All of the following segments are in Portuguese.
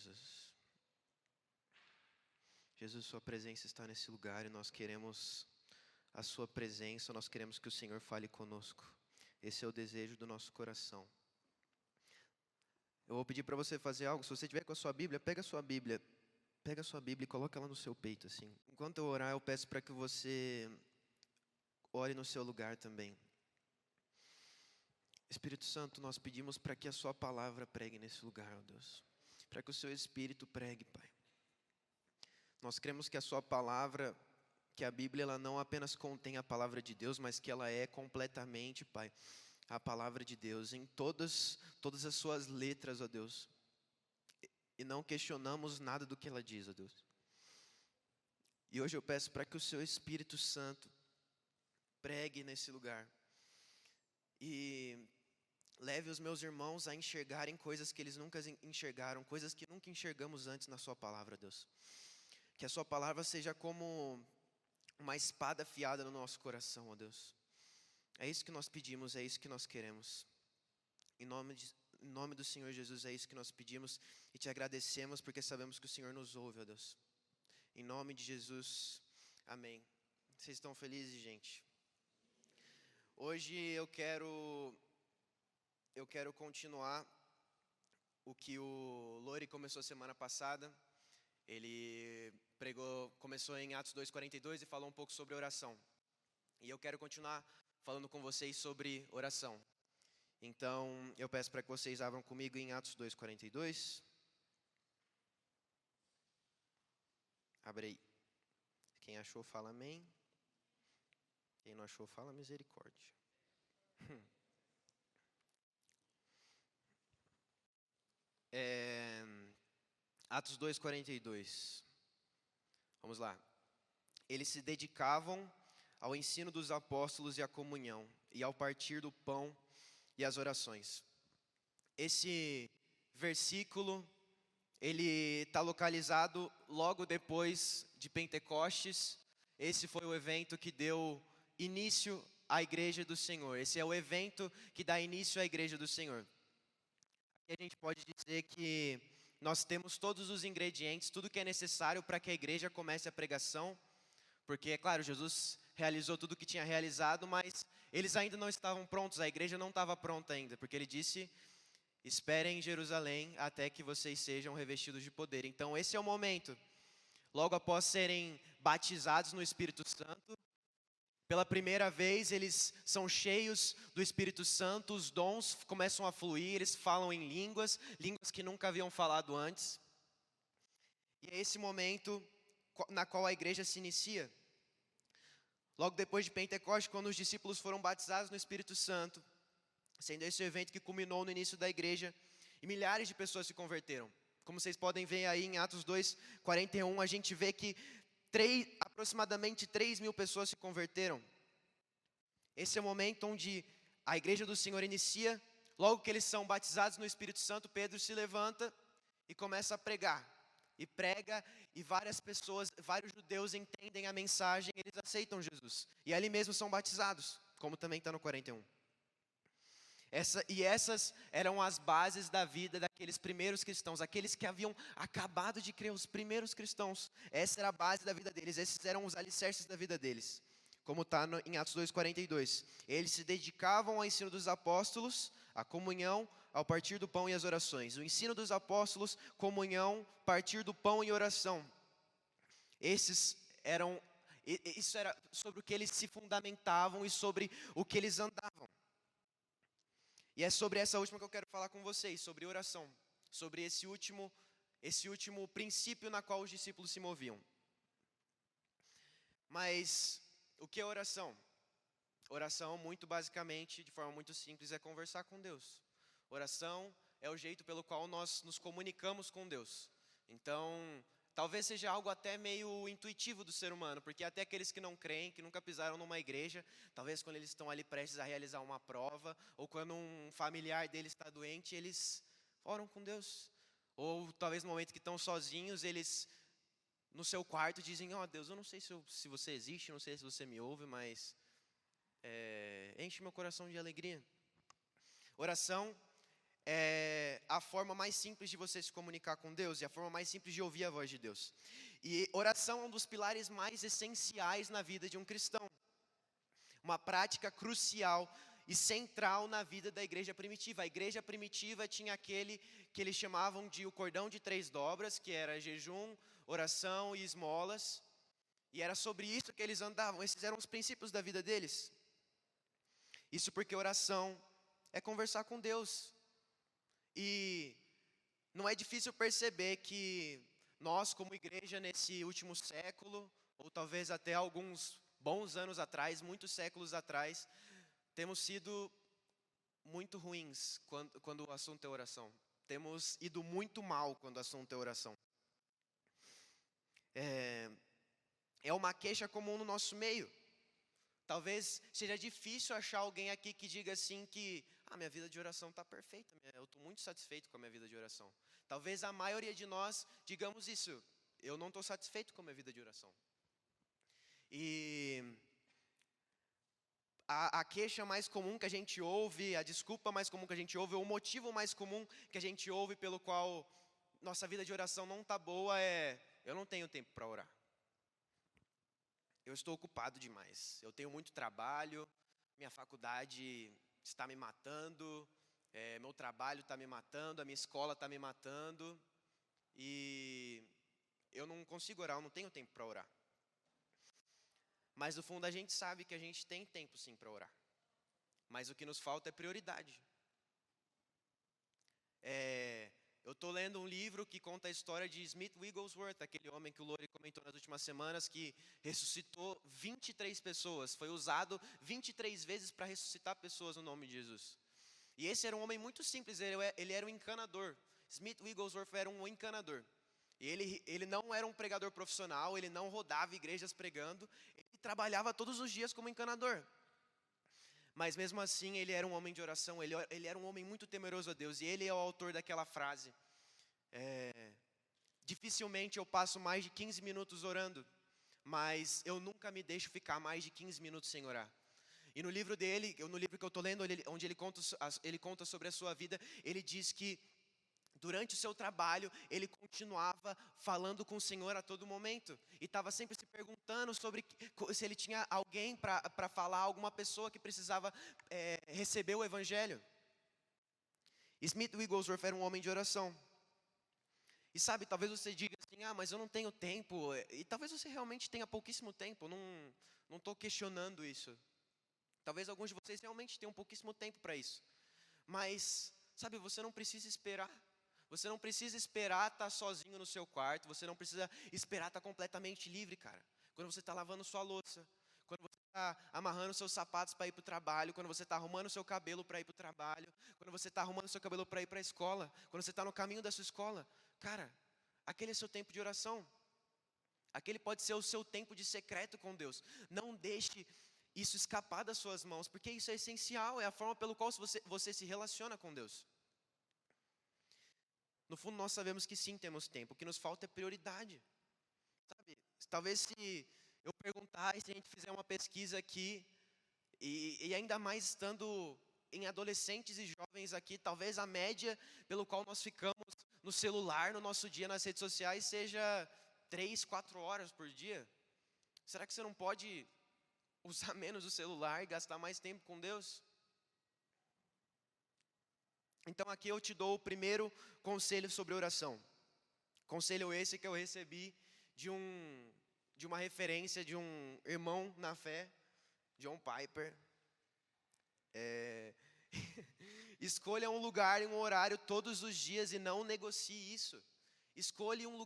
Jesus. Jesus, sua presença está nesse lugar e nós queremos a sua presença, nós queremos que o Senhor fale conosco. Esse é o desejo do nosso coração. Eu vou pedir para você fazer algo. Se você tiver com a sua Bíblia, pega a sua Bíblia e coloca ela no seu peito, assim. Enquanto eu orar, eu peço para que você ore no seu lugar também. Espírito Santo, nós pedimos para que a sua palavra pregue nesse lugar, ó Deus. Para que o seu Espírito pregue, Pai. Nós cremos que a sua palavra, que a Bíblia, ela não apenas contém a palavra de Deus, mas que ela é completamente, Pai, a palavra de Deus, em todas as suas letras, ó Deus. E não questionamos nada do que ela diz, ó Deus. E hoje eu peço para que o seu Espírito Santo pregue nesse lugar. E leve os meus irmãos a enxergarem coisas que eles nunca enxergaram, coisas que nunca enxergamos antes na sua palavra, Deus. Que a sua palavra seja como uma espada afiada no nosso coração, ó Deus. É isso que nós pedimos, é isso que nós queremos. Em nome do Senhor Jesus, é isso que nós pedimos e te agradecemos porque sabemos que o Senhor nos ouve, ó Deus. Em nome de Jesus, amém. Vocês estão felizes, gente? Hoje eu quero continuar o que o Lori começou semana passada. Ele começou em Atos 2:42 e falou um pouco sobre oração. E eu quero continuar falando com vocês sobre oração. Então, eu peço para que vocês abram comigo em Atos 2:42. Abre aí. Quem achou, fala amém. Quem não achou, fala misericórdia. Atos 2:42. Vamos lá. Eles se dedicavam ao ensino dos apóstolos e à comunhão, e ao partir do pão e às orações. Esse versículo, ele está localizado logo depois de Pentecostes. Esse foi o evento que deu início à Igreja do Senhor. Esse é o evento que dá início à Igreja do Senhor. Aqui a gente pode dizer que nós temos todos os ingredientes, tudo que é necessário para que a igreja comece a pregação. Porque, é claro, Jesus realizou tudo o que tinha realizado, mas eles ainda não estavam prontos, a igreja não estava pronta ainda. Porque ele disse, esperem em Jerusalém até que vocês sejam revestidos de poder. Então esse é o momento, logo após serem batizados no Espírito Santo. Pela primeira vez eles são cheios do Espírito Santo, os dons começam a fluir, eles falam em línguas que nunca haviam falado antes. E é esse momento na qual a igreja se inicia. Logo depois de Pentecostes, quando os discípulos foram batizados no Espírito Santo, sendo esse o evento que culminou no início da igreja, e milhares de pessoas se converteram. Como vocês podem ver aí em Atos 2:41, a gente vê que aproximadamente 3.000 pessoas se converteram. Esse é o momento onde a igreja do Senhor inicia. Logo que eles são batizados no Espírito Santo, Pedro se levanta e começa a pregar. E prega, e vários judeus entendem a mensagem, eles aceitam Jesus. E ali mesmo são batizados, como também está no 41. Essas eram as bases da vida daqueles primeiros cristãos, aqueles que haviam acabado de crer, os primeiros cristãos. Essa era a base da vida deles, esses eram os alicerces da vida deles. Como está em Atos 2:42. Eles se dedicavam ao ensino dos apóstolos, à comunhão, ao partir do pão e às orações. O ensino dos apóstolos, comunhão, partir do pão e oração. Isso era sobre o que eles se fundamentavam e sobre o que eles andavam. E é sobre essa última que eu quero falar com vocês, sobre oração. Sobre esse último princípio na qual os discípulos se moviam. Mas o que é oração? Oração, muito basicamente, de forma muito simples, é conversar com Deus. Oração é o jeito pelo qual nós nos comunicamos com Deus. Então, talvez seja algo até meio intuitivo do ser humano, porque até aqueles que não creem, que nunca pisaram numa igreja, talvez quando eles estão ali prestes a realizar uma prova, ou quando um familiar deles está doente, eles oram com Deus. Ou talvez no momento que estão sozinhos, eles no seu quarto dizem, Deus, eu não sei se você existe, não sei se você me ouve, mas enche meu coração de alegria. Oração é a forma mais simples de você se comunicar com Deus e a forma mais simples de ouvir a voz de Deus. E oração é um dos pilares mais essenciais na vida de um cristão. Uma prática crucial e central na vida da igreja primitiva. A igreja primitiva tinha aquele que eles chamavam de o cordão de 3 dobras, que era jejum, oração e esmolas. E era sobre isso que eles andavam, esses eram os princípios da vida deles. Isso porque oração é conversar com Deus. E não é difícil perceber que nós, como igreja, nesse último século, ou talvez até alguns bons anos atrás, muitos séculos atrás, temos sido muito ruins quando o assunto é oração. Temos ido muito mal quando o assunto é oração. É uma queixa comum no nosso meio. Talvez seja difícil achar alguém aqui que diga assim que minha vida de oração está perfeita, eu estou muito satisfeito com a minha vida de oração. Talvez a maioria de nós digamos isso, eu não estou satisfeito com a minha vida de oração. E a queixa mais comum que a gente ouve, a desculpa mais comum que a gente ouve, ou o motivo mais comum que a gente ouve pelo qual nossa vida de oração não está boa é: eu não tenho tempo para orar. Eu estou ocupado demais, eu tenho muito trabalho, minha faculdade está me matando, meu trabalho está me matando, a minha escola está me matando, e eu não consigo orar, eu não tenho tempo para orar. Mas no fundo a gente sabe que a gente tem tempo sim para orar, mas o que nos falta é prioridade. Eu estou lendo um livro que conta a história de Smith Wigglesworth, aquele homem que o Lori comentou nas últimas semanas, que ressuscitou 23 pessoas, foi usado 23 vezes para ressuscitar pessoas no nome de Jesus. E esse era um homem muito simples, ele era um encanador. Smith Wigglesworth era um encanador. E ele não era um pregador profissional, ele não rodava igrejas pregando, ele trabalhava todos os dias como encanador. Mas mesmo assim ele era um homem de oração, ele era um homem muito temeroso a Deus. E ele é o autor daquela frase: dificilmente eu passo mais de 15 minutos orando, mas eu nunca me deixo ficar mais de 15 minutos sem orar. E no livro dele, no livro que eu estou lendo, onde ele conta sobre a sua vida, ele diz que durante o seu trabalho, ele continuava falando com o Senhor a todo momento. E estava sempre se perguntando sobre se ele tinha alguém para falar, alguma pessoa que precisava receber o Evangelho. Smith Wigglesworth era um homem de oração. E sabe, talvez você diga assim: mas eu não tenho tempo. E talvez você realmente tenha pouquíssimo tempo. Não estou questionando isso. Talvez alguns de vocês realmente tenham pouquíssimo tempo para isso. Mas, sabe, você não precisa esperar. Você não precisa esperar estar sozinho no seu quarto. Você não precisa esperar estar completamente livre, cara. Quando você está lavando sua louça, quando você está amarrando seus sapatos para ir para o trabalho, quando você está arrumando seu cabelo para ir para o trabalho, quando você está arrumando seu cabelo para ir para a escola, quando você está no caminho da sua escola, cara, aquele é seu tempo de oração. Aquele pode ser o seu tempo de secreto com Deus. Não deixe isso escapar das suas mãos, porque isso é essencial, é a forma pelo qual você se relaciona com Deus. No fundo, nós sabemos que sim, temos tempo. O que nos falta é prioridade. Sabe? Talvez se eu perguntar, e se a gente fizer uma pesquisa aqui, e ainda mais estando em adolescentes e jovens aqui, talvez a média pelo qual nós ficamos no celular, no nosso dia, nas redes sociais, seja 3, 4 horas por dia. Será que você não pode usar menos o celular e gastar mais tempo com Deus? Então aqui eu te dou o primeiro conselho sobre oração. Conselho esse que eu recebi de uma referência de um irmão na fé, John Piper. Escolha um lugar e um horário todos os dias e não negocie isso. Escolha um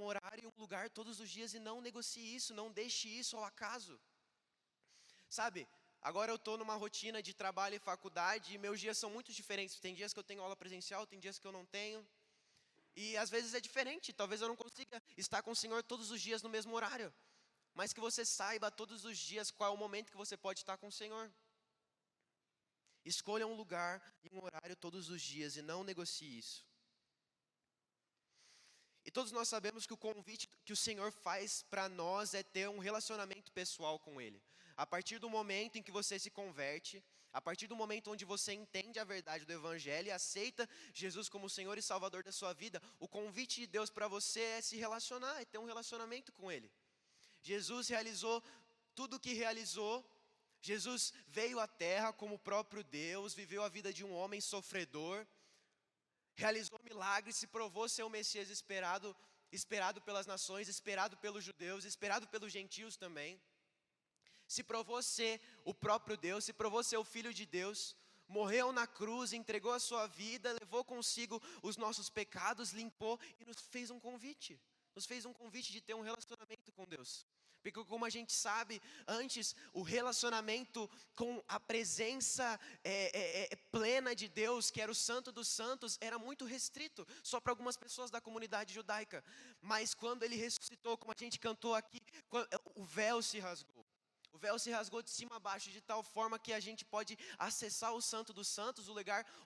horário e um lugar todos os dias e não negocie isso, não deixe isso ao acaso. Sabe, agora eu estou numa rotina de trabalho e faculdade e meus dias são muito diferentes. Tem dias que eu tenho aula presencial, tem dias que eu não tenho. E às vezes é diferente, talvez eu não consiga estar com o Senhor todos os dias no mesmo horário. Mas que você saiba todos os dias qual é o momento que você pode estar com o Senhor. Escolha um lugar e um horário todos os dias e não negocie isso. E todos nós sabemos que o convite que o Senhor faz para nós é ter um relacionamento pessoal com Ele. A partir do momento em que você se converte, a partir do momento onde você entende a verdade do Evangelho e aceita Jesus como Senhor e Salvador da sua vida, o convite de Deus para você é se relacionar, é ter um relacionamento com Ele. Jesus realizou tudo o que realizou. Jesus veio à terra como o próprio Deus, viveu a vida de um homem sofredor, realizou milagres, se provou ser o Messias esperado, esperado pelas nações, esperado pelos judeus, esperado pelos gentios também. Se provou ser o próprio Deus, se provou ser o Filho de Deus, morreu na cruz, entregou a sua vida, levou consigo os nossos pecados, limpou e nos fez um convite. Nos fez um convite de ter um relacionamento com Deus. Porque como a gente sabe, antes o relacionamento com a presença plena de Deus, que era o Santo dos Santos, era muito restrito, só para algumas pessoas da comunidade judaica. Mas quando Ele ressuscitou, como a gente cantou aqui, o véu se rasgou. O véu se rasgou de cima a baixo, de tal forma que a gente pode acessar o Santo dos Santos, o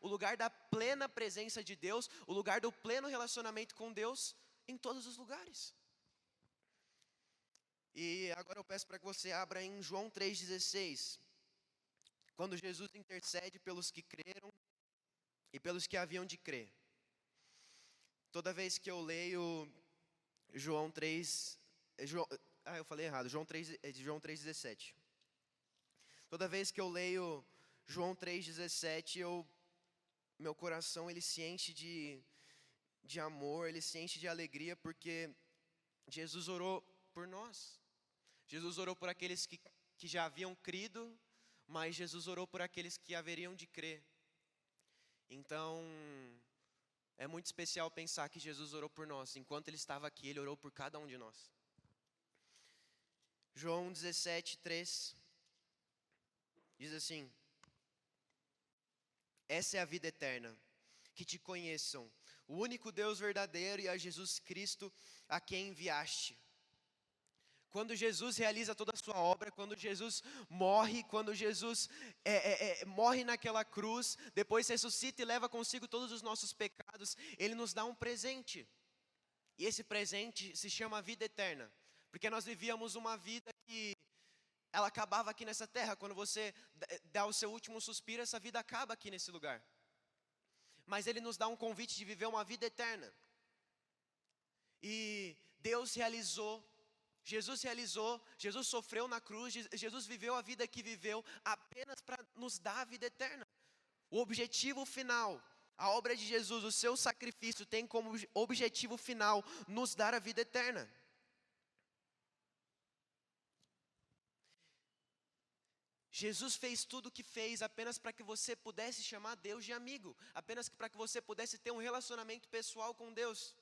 lugar da plena presença de Deus, o lugar do pleno relacionamento com Deus, em todos os lugares. E agora eu peço para que você abra em João 3,16, quando Jesus intercede pelos que creram e pelos que haviam de crer. Toda vez que eu leio João 3, eu falei errado, João 3,17. Toda vez que eu leio João 3,17, meu coração ele se enche de amor, ele se enche de alegria, porque Jesus orou por nós. Jesus orou por aqueles que já haviam crido, mas Jesus orou por aqueles que haveriam de crer. Então, é muito especial pensar que Jesus orou por nós. Enquanto Ele estava aqui, Ele orou por cada um de nós. João 17:3 diz assim: essa é a vida eterna, que te conheçam, o único Deus verdadeiro e a Jesus Cristo a quem enviaste. Quando Jesus realiza toda a sua obra, quando Jesus morre, quando Jesus morre naquela cruz, depois ressuscita e leva consigo todos os nossos pecados, Ele nos dá um presente. E esse presente se chama vida eterna. Porque nós vivíamos uma vida que ela acabava aqui nessa terra. Quando você dá o seu último suspiro, essa vida acaba aqui nesse lugar. Mas Ele nos dá um convite de viver uma vida eterna. E Deus realizou, Jesus sofreu na cruz, Jesus viveu a vida que viveu apenas para nos dar a vida eterna. O objetivo final, a obra de Jesus, o seu sacrifício tem como objetivo final nos dar a vida eterna. Jesus fez tudo o que fez apenas para que você pudesse chamar Deus de amigo, apenas para que você pudesse ter um relacionamento pessoal com Deus.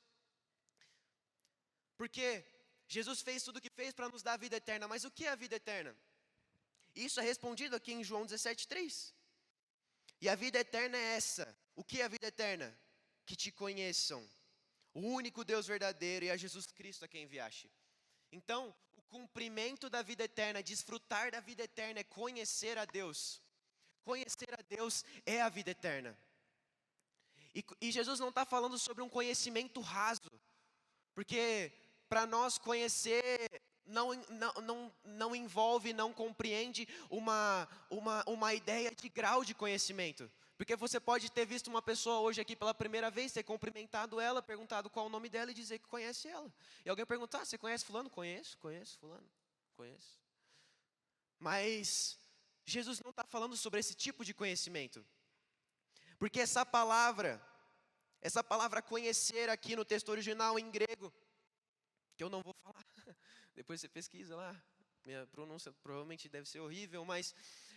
Porque Jesus fez tudo o que fez para nos dar a vida eterna, mas o que é a vida eterna? Isso é respondido aqui em João 17:3. E a vida eterna é essa. O que é a vida eterna? Que te conheçam, o único Deus verdadeiro e a Jesus Cristo a quem enviaste. Então, o cumprimento da vida eterna, desfrutar da vida eterna é conhecer a Deus. Conhecer a Deus é a vida eterna. E Jesus não está falando sobre um conhecimento raso, porque para nós conhecer não envolve, não compreende uma ideia de grau de conhecimento. Porque você pode ter visto uma pessoa hoje aqui pela primeira vez, ter cumprimentado ela, perguntado qual o nome dela e dizer que conhece ela. E alguém perguntar, você conhece fulano? Conheço fulano, conheço. Mas Jesus não está falando sobre esse tipo de conhecimento. Porque essa palavra conhecer aqui no texto original em grego, que eu não vou falar, depois você pesquisa lá, minha pronúncia provavelmente deve ser horrível, mas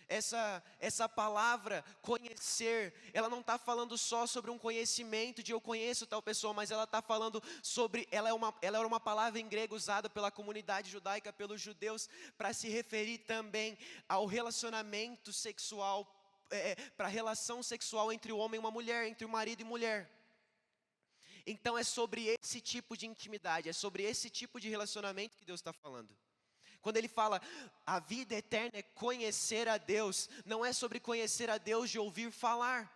essa palavra conhecer, ela não está falando só sobre um conhecimento de eu conheço tal pessoa, mas ela está falando sobre, ela era uma palavra em grego usada pela comunidade judaica, pelos judeus, para se referir também ao relacionamento sexual, para a relação sexual entre o homem e uma mulher, entre o marido e mulher. Então é sobre esse tipo de intimidade, é sobre esse tipo de relacionamento que Deus está falando. Quando Ele fala, a vida eterna é conhecer a Deus, não é sobre conhecer a Deus de ouvir falar,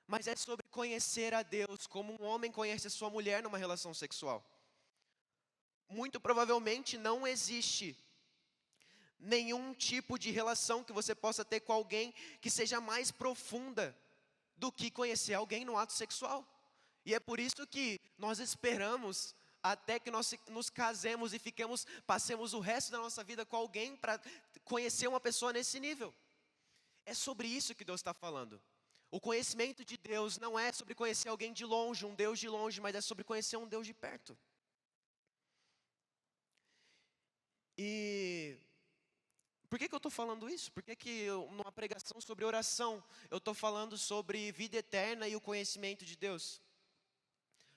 mas é sobre conhecer a Deus como um homem conhece a sua mulher numa relação sexual. Muito provavelmente não existe nenhum tipo de relação que você possa ter com alguém que seja mais profunda do que conhecer alguém no ato sexual. E é por isso que nós esperamos até que nós nos casemos e passemos o resto da nossa vida com alguém para conhecer uma pessoa nesse nível. É sobre isso que Deus está falando. O conhecimento de Deus não é sobre conhecer alguém de longe, um Deus de longe, mas é sobre conhecer um Deus de perto. E por que eu estou falando isso? Por que numa pregação sobre oração, eu estou falando sobre vida eterna e o conhecimento de Deus?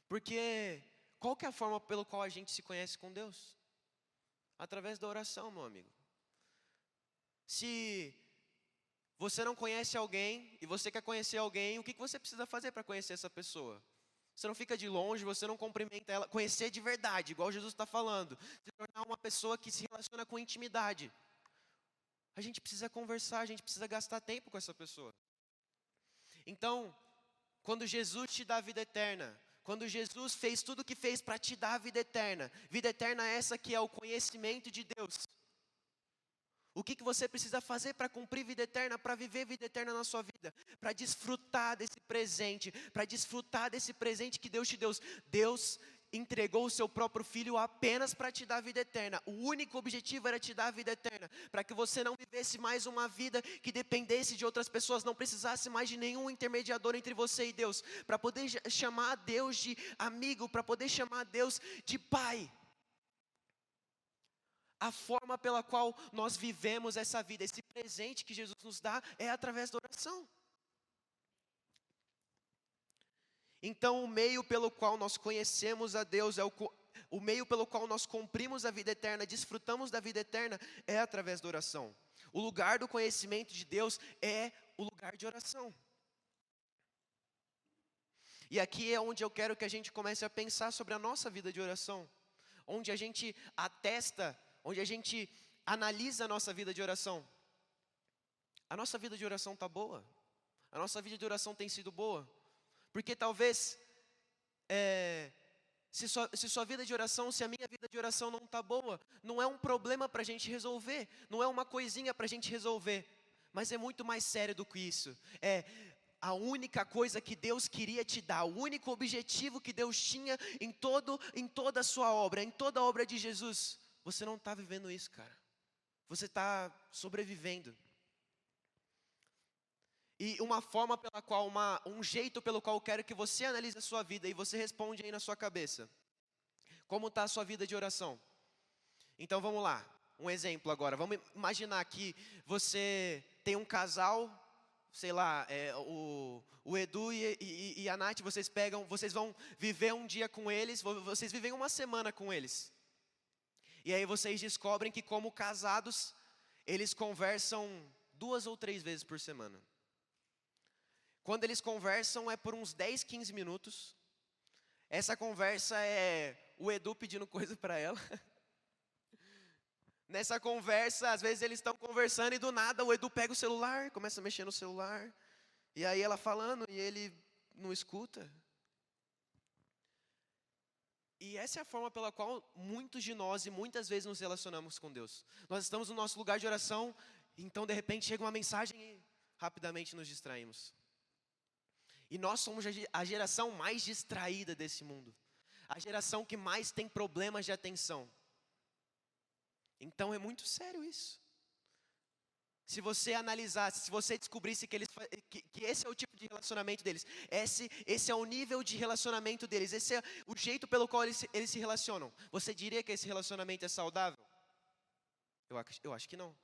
Porque qual que é a forma pela qual a gente se conhece com Deus? Através da oração, meu amigo. Se você não conhece alguém e você quer conhecer alguém, o que você precisa fazer para conhecer essa pessoa? Você não fica de longe, você não cumprimenta ela. Conhecer de verdade, igual Jesus está falando. Se tornar uma pessoa que se relaciona com intimidade. A gente precisa conversar, a gente precisa gastar tempo com essa pessoa. Então, quando Jesus te dá a vida eterna, quando Jesus fez tudo o que fez para te dar a vida eterna é essa que é o conhecimento de Deus. O que você precisa fazer para cumprir vida eterna, para viver vida eterna na sua vida? Para desfrutar desse presente que Deus te deu. Deus entregou o seu próprio Filho apenas para te dar a vida eterna. O único objetivo era te dar a vida eterna, para que você não vivesse mais uma vida que dependesse de outras pessoas, não precisasse mais de nenhum intermediador entre você e Deus, para poder chamar a Deus de amigo, para poder chamar a Deus de Pai. A forma pela qual nós vivemos essa vida, esse presente que Jesus nos dá, é através da oração. Então, o meio pelo qual nós conhecemos a Deus, o meio pelo qual nós cumprimos a vida eterna, desfrutamos da vida eterna, é através da oração. O lugar do conhecimento de Deus é o lugar de oração. E aqui é onde eu quero que a gente comece a pensar sobre a nossa vida de oração. Onde a gente atesta, onde a gente analisa a nossa vida de oração. A nossa vida de oração está boa? A nossa vida de oração tem sido boa? Porque talvez, se sua vida de oração, se a minha vida de oração não está boa, não é um problema para a gente resolver, não é uma coisinha para a gente resolver, mas é muito mais sério do que isso. É a única coisa que Deus queria te dar, o único objetivo que Deus tinha em toda a sua obra, em toda a obra de Jesus. Você não está vivendo isso, cara. Você está sobrevivendo. E uma forma pela qual, um jeito pelo qual eu quero que você analise a sua vida e você responde aí na sua cabeça. Como está a sua vida de oração? Então vamos lá, um exemplo agora. Vamos imaginar que você tem um casal, sei lá, o Edu e a Nath, vocês vão viver um dia com eles, vocês vivem uma semana com eles. E aí vocês descobrem que como casados, eles conversam 2 ou 3 vezes por semana. Quando eles conversam é por uns 10, 15 minutos. Essa conversa é o Edu pedindo coisa para ela. Nessa conversa, às vezes eles estão conversando e do nada o Edu pega o celular, começa a mexer no celular. E aí ela falando e ele não escuta. E essa é a forma pela qual muitos de nós e muitas vezes nos relacionamos com Deus. Nós estamos no nosso lugar de oração, então de repente chega uma mensagem e rapidamente nos distraímos. E nós somos a geração mais distraída desse mundo. A geração que mais tem problemas de atenção. Então é muito sério isso. Se você analisasse, se você descobrisse que esse é o tipo de relacionamento deles, esse é o nível de relacionamento deles, esse é o jeito pelo qual eles se relacionam, você diria que esse relacionamento é saudável? Eu acho que não.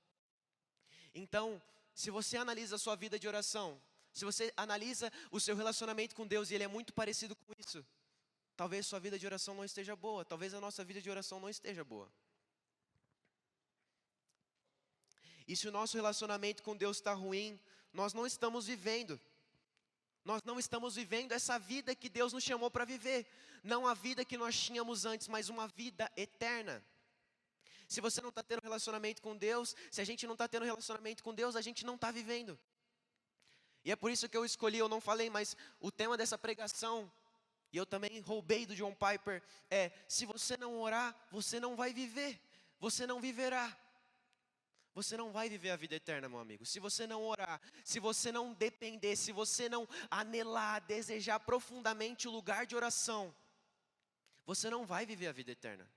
Então, se você analisa a sua vida de oração, se você analisa o seu relacionamento com Deus e ele é muito parecido com isso, talvez sua vida de oração não esteja boa, talvez a nossa vida de oração não esteja boa. E se o nosso relacionamento com Deus está ruim, nós não estamos vivendo. Nós não estamos vivendo essa vida que Deus nos chamou para viver. Não a vida que nós tínhamos antes, mas uma vida eterna. Se você não está tendo relacionamento com Deus, se a gente não está tendo relacionamento com Deus, a gente não está vivendo. E é por isso que eu escolhi, eu não falei, mas o tema dessa pregação, e eu também roubei do John Piper, se você não orar, você não vai viver, você não viverá. você não vai viver a vida eterna, meu amigo. Se você não orar, se você não depender, se você não anelar, desejar profundamente o lugar de oração, você não vai viver a vida eterna.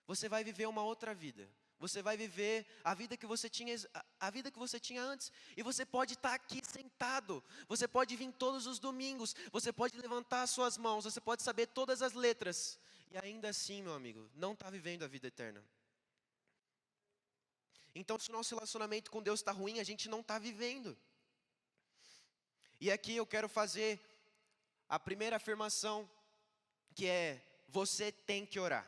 Você vai viver uma outra vida. Você vai viver a vida que você tinha, a vida que você tinha antes. E você pode estar aqui sentado. Você pode vir todos os domingos. Você pode levantar as suas mãos. Você pode saber todas as letras. E ainda assim, meu amigo, não está vivendo a vida eterna. Então, se o nosso relacionamento com Deus está ruim, a gente não está vivendo. E aqui eu quero fazer a primeira afirmação, que é: você tem que orar.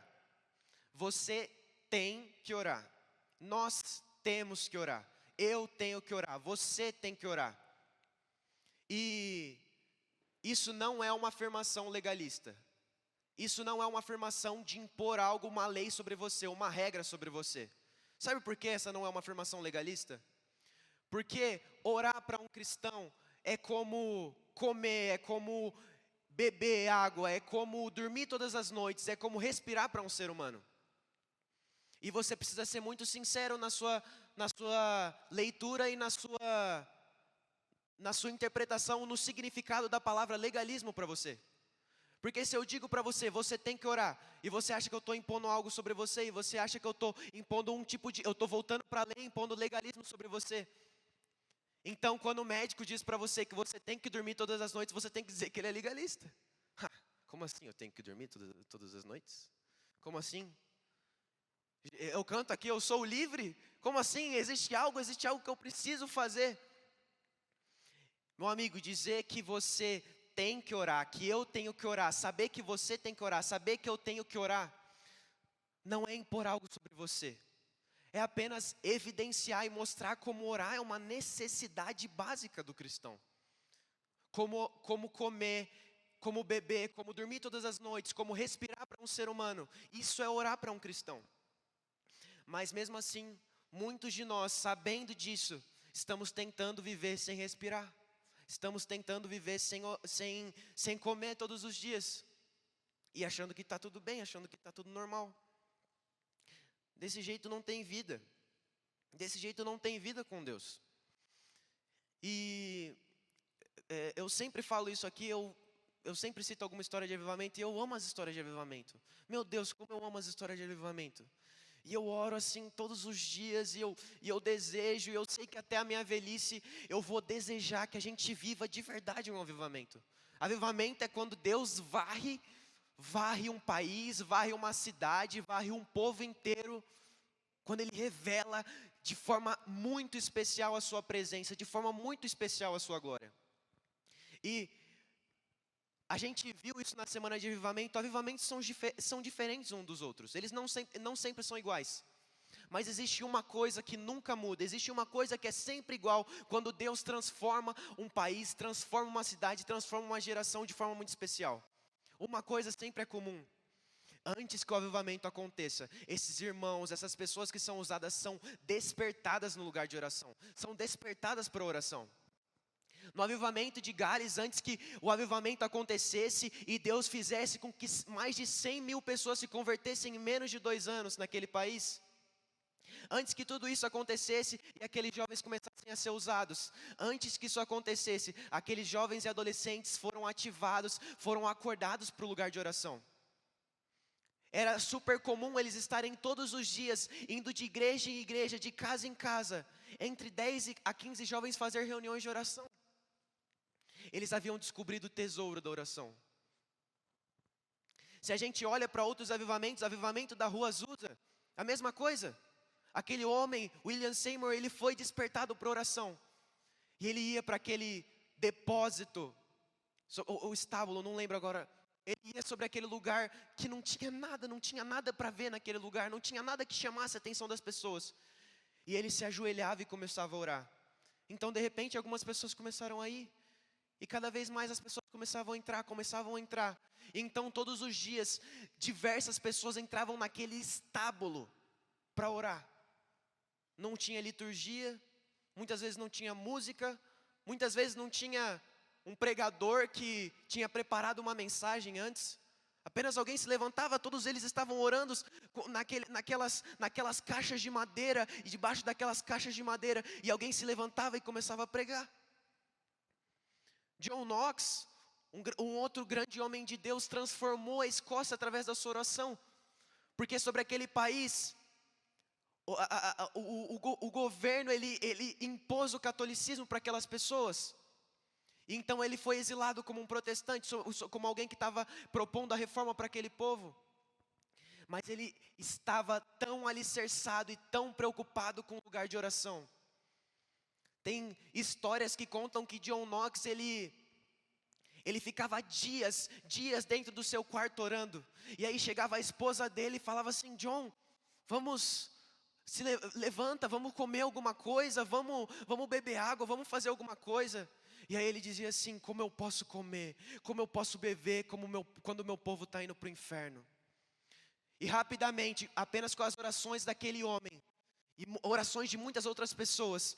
Você tem que orar. Nós temos que orar. Eu tenho que orar. Você tem que orar. E isso não é uma afirmação legalista. Isso não é uma afirmação de impor algo, uma lei sobre você, uma regra sobre você. Sabe por que essa não é uma afirmação legalista? Porque orar para um cristão é como comer, é como beber água, é como dormir todas as noites, é como respirar para um ser humano. E você precisa ser muito sincero na sua leitura e na sua interpretação, no significado da palavra legalismo para você. Porque se eu digo para você, você tem que orar, e você acha que eu estou impondo algo sobre você, e você acha que eu estou impondo eu estou voltando para a lei, impondo legalismo sobre você. Então, quando o médico diz para você que você tem que dormir todas as noites, você tem que dizer que ele é legalista. Como assim eu tenho que dormir todas as noites? Como assim? Eu canto aqui, eu sou livre? Como assim? Existe algo que eu preciso fazer. Meu amigo, dizer que você tem que orar, que eu tenho que orar, saber que você tem que orar, saber que eu tenho que orar, não é impor algo sobre você. É apenas evidenciar e mostrar como orar é uma necessidade básica do cristão. Como comer, como beber, como dormir todas as noites, como respirar para um ser humano. Isso é orar para um cristão. Mas mesmo assim, muitos de nós, sabendo disso, estamos tentando viver sem respirar. Estamos tentando viver sem comer todos os dias. E achando que está tudo bem, achando que está tudo normal. Desse jeito não tem vida. Desse jeito não tem vida com Deus. E eu sempre falo isso aqui, eu sempre cito alguma história de avivamento, e eu amo as histórias de avivamento. Meu Deus, como eu amo as histórias de avivamento. E eu oro assim todos os dias, e eu desejo, e eu sei que até a minha velhice eu vou desejar que a gente viva de verdade um avivamento. Avivamento é quando Deus varre um país, varre uma cidade, varre um povo inteiro, quando Ele revela de forma muito especial a sua presença, de forma muito especial a sua glória. E a gente viu isso na semana de avivamento. Avivamentos são diferentes uns dos outros. Eles não sempre são iguais. Mas existe uma coisa que nunca muda. Existe uma coisa que é sempre igual. Quando Deus transforma um país, transforma uma cidade, transforma uma geração de forma muito especial. Uma coisa sempre é comum. Antes que o avivamento aconteça, esses irmãos, essas pessoas que são usadas, são despertadas no lugar de oração. São despertadas para a oração. No avivamento de Gales, antes que o avivamento acontecesse e Deus fizesse com que mais de 100 mil pessoas se convertessem em menos de 2 anos naquele país, antes que tudo isso acontecesse e aqueles jovens começassem a ser usados, antes que isso acontecesse, aqueles jovens e adolescentes foram ativados, foram acordados para o lugar de oração. Era super comum eles estarem todos os dias, indo de igreja em igreja, de casa em casa, entre 10 a 15 jovens fazer reuniões de oração. Eles haviam descobrido o tesouro da oração. Se a gente olha para outros avivamentos, avivamento da Rua Azusa, a mesma coisa. Aquele homem, William Seymour, ele foi despertado para oração. E ele ia para aquele depósito, o estábulo, não lembro agora. Ele ia sobre aquele lugar que não tinha nada para ver naquele lugar, não tinha nada que chamasse a atenção das pessoas. E ele se ajoelhava e começava a orar. Então, de repente, algumas pessoas começaram a ir. E cada vez mais as pessoas começavam a entrar. E então, todos os dias, diversas pessoas entravam naquele estábulo para orar. Não tinha liturgia, muitas vezes não tinha música, muitas vezes não tinha um pregador que tinha preparado uma mensagem antes. Apenas alguém se levantava, todos eles estavam orando naquelas caixas de madeira, e debaixo daquelas caixas de madeira, e alguém se levantava e começava a pregar. John Knox, um outro grande homem de Deus, transformou a Escócia através da sua oração, porque sobre aquele país, o governo ele impôs o catolicismo para aquelas pessoas. Então ele foi exilado como um protestante, como alguém que estava propondo a reforma para aquele povo. Mas ele estava tão alicerçado e tão preocupado com o lugar de oração. Tem histórias que contam que John Knox, ele ficava dias dentro do seu quarto orando. E aí chegava a esposa dele e falava assim: John, vamos, levanta, vamos comer alguma coisa, vamos beber água, vamos fazer alguma coisa. E aí ele dizia assim: como eu posso comer, como eu posso beber, quando o meu povo está indo para o inferno. E rapidamente, apenas com as orações daquele homem, e orações de muitas outras pessoas,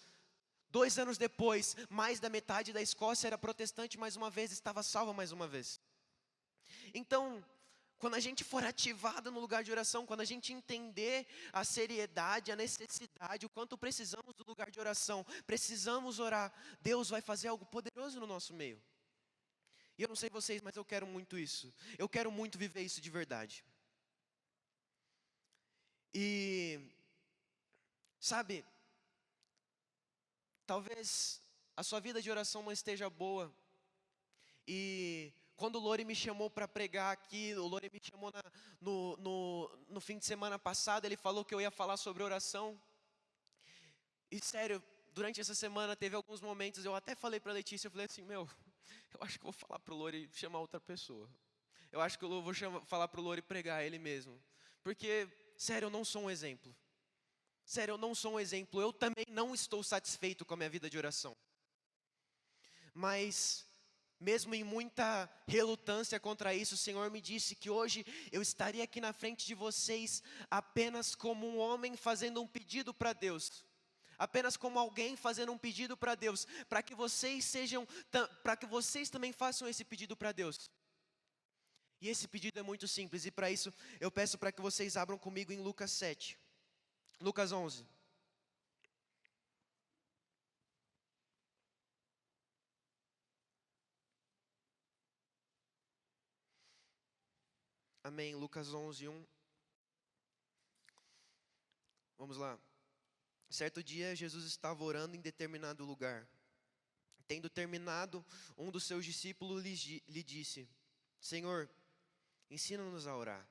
2 anos depois, mais da metade da Escócia era protestante mais uma vez, estava salva mais uma vez. Então, quando a gente for ativado no lugar de oração, quando a gente entender a seriedade, a necessidade, o quanto precisamos do lugar de oração, precisamos orar, Deus vai fazer algo poderoso no nosso meio. E eu não sei vocês, mas eu quero muito isso. Eu quero muito viver isso de verdade. E, sabe, talvez a sua vida de oração não esteja boa. E quando o Lori me chamou para pregar aqui, o Lori me chamou no fim de semana passado, ele falou que eu ia falar sobre oração. E sério, durante essa semana teve alguns momentos, eu até falei para a Letícia, eu falei assim: eu acho que eu vou falar para o Lori chamar outra pessoa. Eu acho que eu vou falar para o Lori pregar ele mesmo. Porque, sério, eu não sou um exemplo. Sério, eu não sou um exemplo. Eu também não estou satisfeito com a minha vida de oração. Mas, mesmo em muita relutância contra isso, o Senhor me disse que hoje eu estaria aqui na frente de vocês apenas como um homem fazendo um pedido para Deus. Apenas como alguém fazendo um pedido para Deus, para que vocês também façam esse pedido para Deus. E esse pedido é muito simples, e para isso eu peço para que vocês abram comigo em Lucas 7. Lucas 11. Amém. Lucas 11, 1. Vamos lá. Certo dia, Jesus estava orando em determinado lugar. Tendo terminado, um dos seus discípulos lhe disse: Senhor, ensina-nos a orar,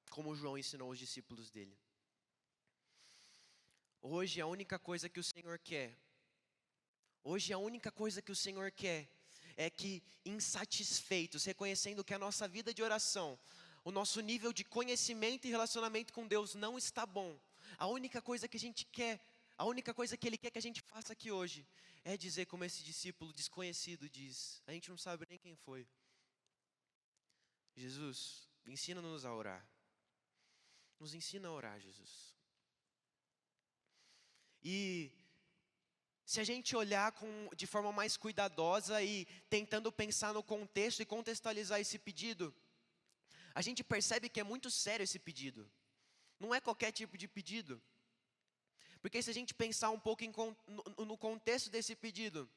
como João ensinou os discípulos dele. Hoje a única coisa que o Senhor quer, é que, insatisfeitos, reconhecendo que a nossa vida de oração, o nosso nível de conhecimento e relacionamento com Deus não está bom, a única coisa que a gente quer, a única coisa que Ele quer que a gente faça aqui hoje, é dizer como esse discípulo desconhecido diz, a gente não sabe nem quem foi: Jesus, ensina-nos a orar. Nos ensina a orar, Jesus. E se a gente olhar de forma mais cuidadosa e tentando pensar no contexto e contextualizar esse pedido, a gente percebe que é muito sério esse pedido. Não é qualquer tipo de pedido. Porque se a gente pensar um pouco no contexto desse pedido,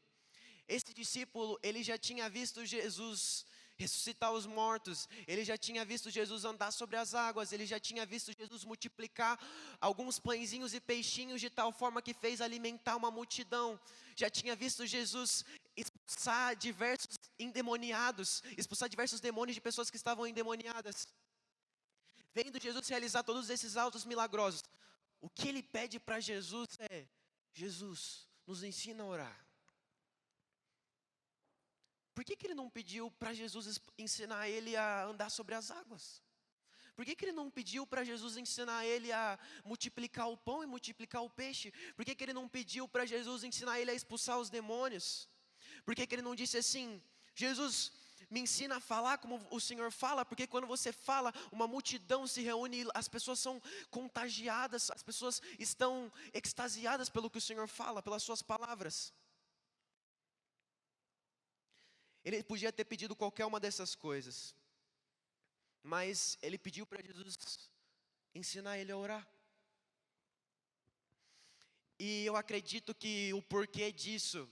esse discípulo, ele já tinha visto Jesus ressuscitar os mortos, ele já tinha visto Jesus andar sobre as águas, ele já tinha visto Jesus multiplicar alguns pãezinhos e peixinhos de tal forma que fez alimentar uma multidão, já tinha visto Jesus expulsar diversos endemoniados, expulsar diversos demônios de pessoas que estavam endemoniadas. Vendo Jesus realizar todos esses atos milagrosos, o que ele pede para Jesus é: Jesus, nos ensina a orar. Por que ele não pediu para Jesus ensinar ele a andar sobre as águas? Por que ele não pediu para Jesus ensinar ele a multiplicar o pão e multiplicar o peixe? Por que ele não pediu para Jesus ensinar ele a expulsar os demônios? Por que ele não disse assim: Jesus, me ensina a falar como o Senhor fala? Porque quando você fala, uma multidão se reúne, as pessoas são contagiadas, as pessoas estão extasiadas pelo que o Senhor fala, pelas suas palavras. Ele podia ter pedido qualquer uma dessas coisas, mas ele pediu para Jesus ensinar ele a orar. E eu acredito que o porquê disso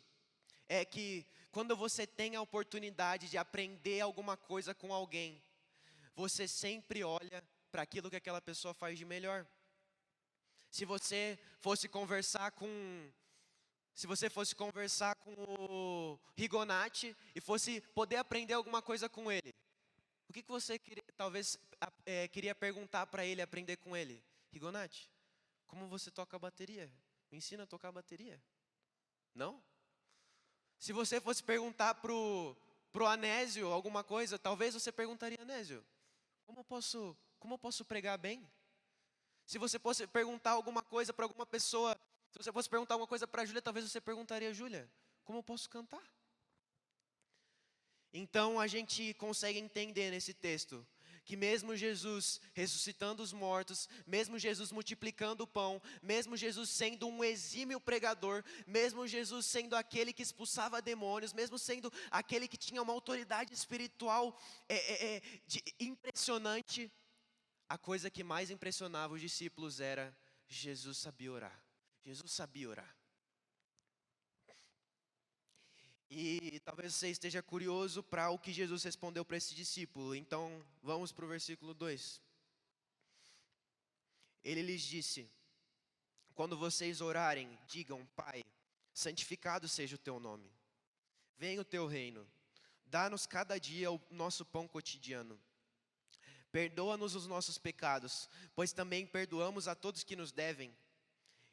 é que quando você tem a oportunidade de aprender alguma coisa com alguém, você sempre olha para aquilo que aquela pessoa faz de melhor. Se você fosse conversar com o Rigonati e fosse poder aprender alguma coisa com ele, o que você queria perguntar para ele, aprender com ele? Rigonati, como você toca a bateria? Me ensina a tocar a bateria? Não? Se você fosse perguntar pro Anésio alguma coisa, talvez você perguntaria: Anésio, como eu posso pregar bem? Se você fosse perguntar alguma coisa para alguma pessoa, se você fosse perguntar alguma coisa para a Júlia, talvez você perguntaria: Júlia, como eu posso cantar? Então a gente consegue entender nesse texto que mesmo Jesus ressuscitando os mortos, mesmo Jesus multiplicando o pão, mesmo Jesus sendo um exímio pregador, mesmo Jesus sendo aquele que expulsava demônios, mesmo sendo aquele que tinha uma autoridade espiritual impressionante, a coisa que mais impressionava os discípulos era: Jesus sabia orar. Jesus sabia orar. E talvez você esteja curioso para o que Jesus respondeu para esse discípulo. Então, vamos para o versículo 2. Ele lhes disse: quando vocês orarem, digam: Pai, santificado seja o teu nome. Venha o teu reino. Dá-nos cada dia o nosso pão cotidiano. Perdoa-nos os nossos pecados, pois também perdoamos a todos que nos devem.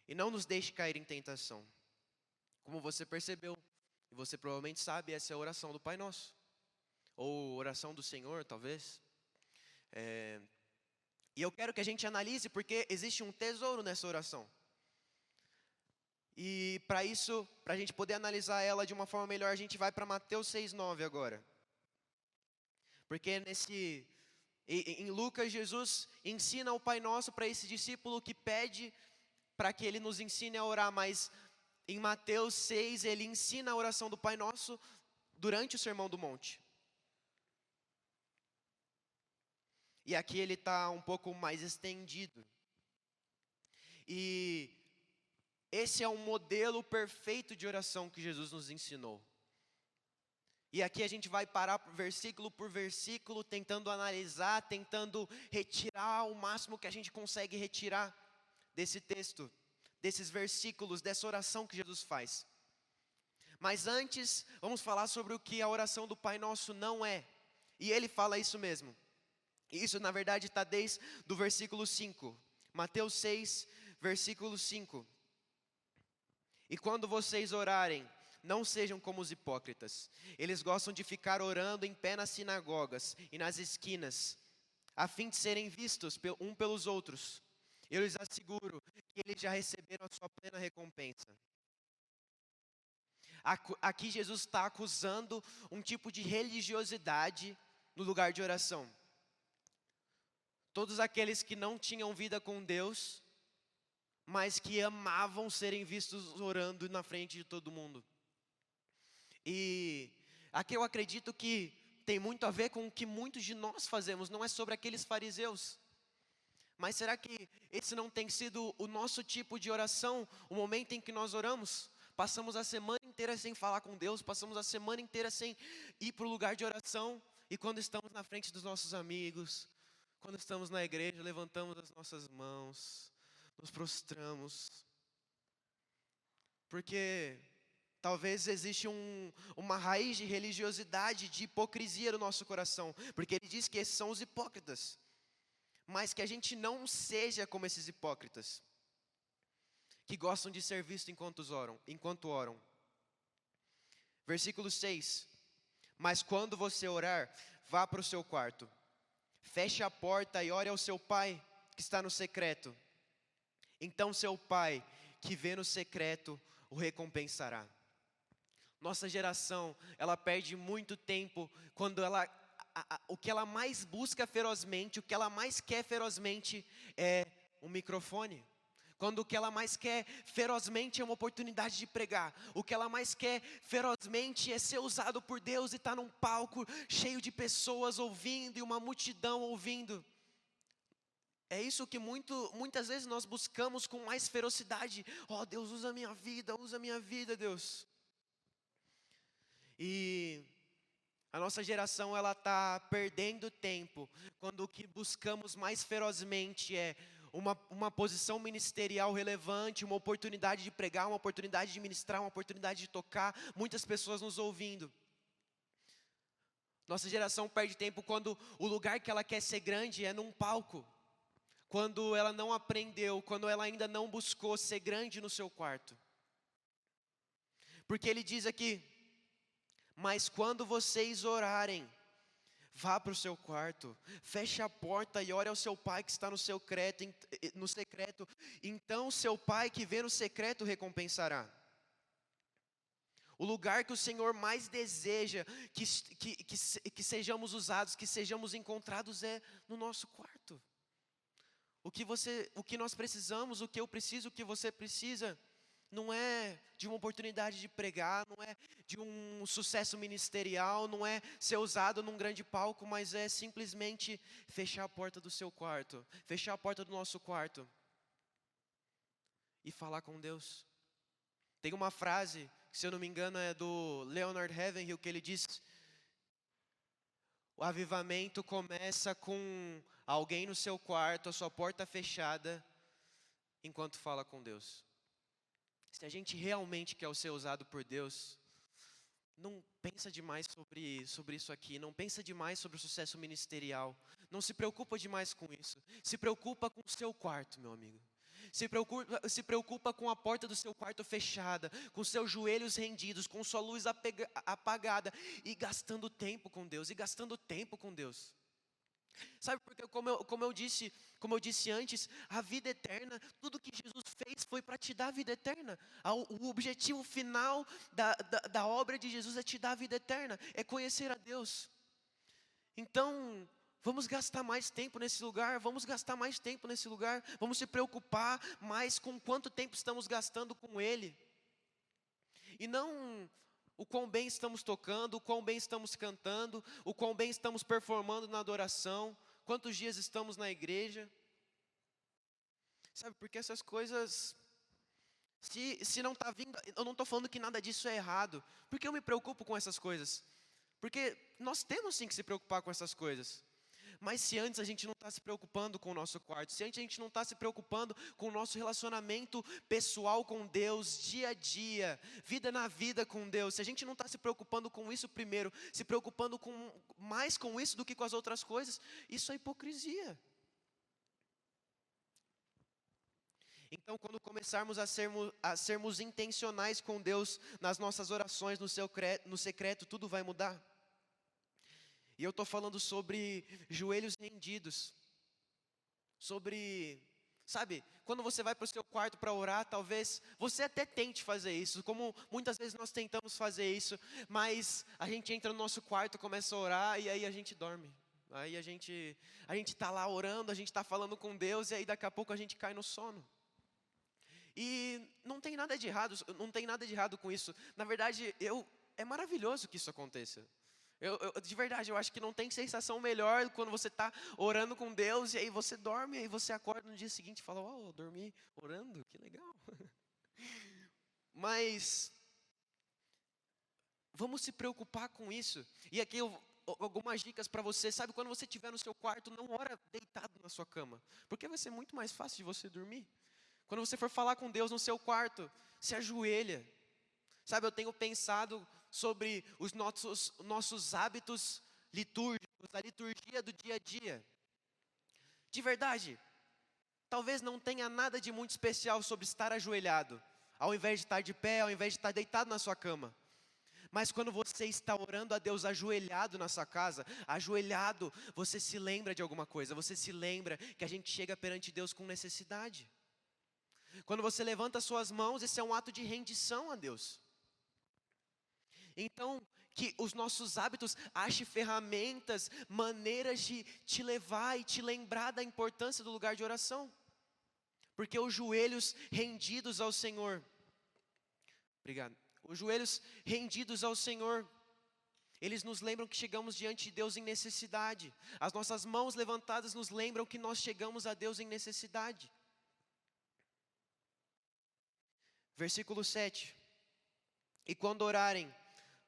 E não nos deixe cair em tentação. Como você percebeu, e você provavelmente sabe, essa é a oração do Pai Nosso. Ou oração do Senhor, talvez. E eu quero que a gente analise, porque existe um tesouro nessa oração. E para isso, para a gente poder analisar ela de uma forma melhor, a gente vai para Mateus 6,9 agora. Porque em Lucas, Jesus ensina o Pai Nosso para esse discípulo que pede para que ele nos ensine a orar, mas em Mateus 6, ele ensina a oração do Pai Nosso durante o Sermão do Monte. E aqui ele está um pouco mais estendido. E esse é um modelo perfeito de oração que Jesus nos ensinou. E aqui a gente vai parar versículo por versículo, tentando analisar, tentando retirar o máximo que a gente consegue retirar desse texto, desses versículos, dessa oração que Jesus faz. Mas antes, vamos falar sobre o que a oração do Pai Nosso não é. E ele fala isso mesmo. Isso, na verdade, está desde o versículo 5. Mateus 6, versículo 5. E quando vocês orarem, não sejam como os hipócritas. Eles gostam de ficar orando em pé nas sinagogas e nas esquinas, a fim de serem vistos um pelos outros. Eu lhes asseguro que eles já receberam a sua plena recompensa. Aqui Jesus está acusando um tipo de religiosidade no lugar de oração. Todos aqueles que não tinham vida com Deus, mas que amavam serem vistos orando na frente de todo mundo. E aqui eu acredito que tem muito a ver com o que muitos de nós fazemos, não é sobre aqueles fariseus. Mas será que esse não tem sido o nosso tipo de oração, o momento em que nós oramos? Passamos a semana inteira sem falar com Deus, passamos a semana inteira sem ir para o lugar de oração, e quando estamos na frente dos nossos amigos, quando estamos na igreja, levantamos as nossas mãos, nos prostramos, porque talvez existe uma raiz de religiosidade, de hipocrisia no nosso coração, porque ele diz que esses são os hipócritas, mas que a gente não seja como esses hipócritas, que gostam de ser vistos enquanto oram. Versículo 6, mas quando você orar, vá para o seu quarto, feche a porta e ore ao seu pai, que está no secreto. Então seu pai, que vê no secreto, o recompensará. Nossa geração, ela perde muito tempo quando o que ela mais busca ferozmente, o que ela mais quer ferozmente é um microfone. Quando o que ela mais quer ferozmente é uma oportunidade de pregar. O que ela mais quer ferozmente é ser usado por Deus e estar num palco cheio de pessoas ouvindo e uma multidão ouvindo. É isso que muitas vezes nós buscamos com mais ferocidade. Oh, Deus, usa a minha vida, Deus. E a nossa geração, ela está perdendo tempo quando o que buscamos mais ferozmente é uma posição ministerial relevante, uma oportunidade de pregar, uma oportunidade de ministrar, uma oportunidade de tocar, muitas pessoas nos ouvindo. Nossa geração perde tempo quando o lugar que ela quer ser grande é num palco. Quando ela não aprendeu, quando ela ainda não buscou ser grande no seu quarto. Porque ele diz aqui: mas quando vocês orarem, vá para o seu quarto, feche a porta e ore ao seu pai que está no secreto, então seu pai que vê no secreto recompensará. O lugar que o Senhor mais deseja que sejamos usados, que sejamos encontrados é no nosso quarto. O que nós precisamos, o que eu preciso, o que você precisa, não é de uma oportunidade de pregar, não é de um sucesso ministerial, não é ser usado num grande palco, mas é simplesmente fechar a porta do seu quarto, fechar a porta do nosso quarto e falar com Deus. Tem uma frase, que se eu não me engano é do Leonard Ravenhill, que ele diz: o avivamento começa com alguém no seu quarto, a sua porta fechada, enquanto fala com Deus. Se a gente realmente quer ser usado por Deus, não pensa demais sobre isso aqui, não pensa demais sobre o sucesso ministerial, não se preocupa demais com isso, se preocupa com o seu quarto, meu amigo. Se preocupa com a porta do seu quarto fechada, com seus joelhos rendidos, com sua luz apagada e gastando tempo com Deus, Sabe, porque como eu disse antes, a vida eterna, tudo que Jesus fez foi para te dar a vida eterna. O objetivo final da obra de Jesus é te dar a vida eterna, é conhecer a Deus. Então, vamos gastar mais tempo nesse lugar, vamos se preocupar mais com quanto tempo estamos gastando com Ele. E não o quão bem estamos tocando, o quão bem estamos cantando, o quão bem estamos performando na adoração, quantos dias estamos na igreja. Sabe, porque essas coisas, se não está vindo, eu não estou falando que nada disso é errado, porque eu me preocupo com essas coisas. Porque nós temos sim que se preocupar com essas coisas. Mas se antes a gente não está se preocupando com o nosso quarto, se antes a gente não está se preocupando com o nosso relacionamento pessoal com Deus, dia a dia, vida na vida com Deus, se a gente não está se preocupando com isso primeiro, se preocupando mais com isso do que com as outras coisas, isso é hipocrisia. Então, quando começarmos a sermos intencionais com Deus nas nossas orações, no secreto, tudo vai mudar. E eu estou falando sobre joelhos rendidos, sabe, quando você vai para o seu quarto para orar, talvez você até tente fazer isso, como muitas vezes nós tentamos fazer isso, mas a gente entra no nosso quarto, começa a orar e aí a gente dorme. Aí a gente está lá orando, a gente está falando com Deus e aí daqui a pouco a gente cai no sono. E não tem nada de errado com isso. Na verdade, é maravilhoso que isso aconteça. De verdade, eu acho que não tem sensação melhor quando você está orando com Deus e aí você dorme, e aí você acorda no dia seguinte e fala: oh, eu dormi orando, que legal. Mas vamos se preocupar com isso. E aqui algumas dicas para você. Sabe, quando você estiver no seu quarto, não ora deitado na sua cama, porque vai ser muito mais fácil de você dormir. Quando você for falar com Deus no seu quarto, se ajoelha. Sabe, eu tenho pensado sobre os nossos hábitos litúrgicos, a liturgia do dia a dia. De verdade, talvez não tenha nada de muito especial sobre estar ajoelhado, ao invés de estar de pé, ao invés de estar deitado na sua cama. Mas quando você está orando a Deus ajoelhado na sua casa, ajoelhado, você se lembra de alguma coisa, você se lembra que a gente chega perante Deus com necessidade. Quando você levanta suas mãos, esse é um ato de rendição a Deus. Então, que os nossos hábitos achem ferramentas, maneiras de te levar e te lembrar da importância do lugar de oração. Porque os joelhos rendidos ao Senhor, obrigado, os joelhos rendidos ao Senhor, eles nos lembram que chegamos diante de Deus em necessidade. As nossas mãos levantadas nos lembram que nós chegamos a Deus em necessidade. Versículo 7. E quando orarem,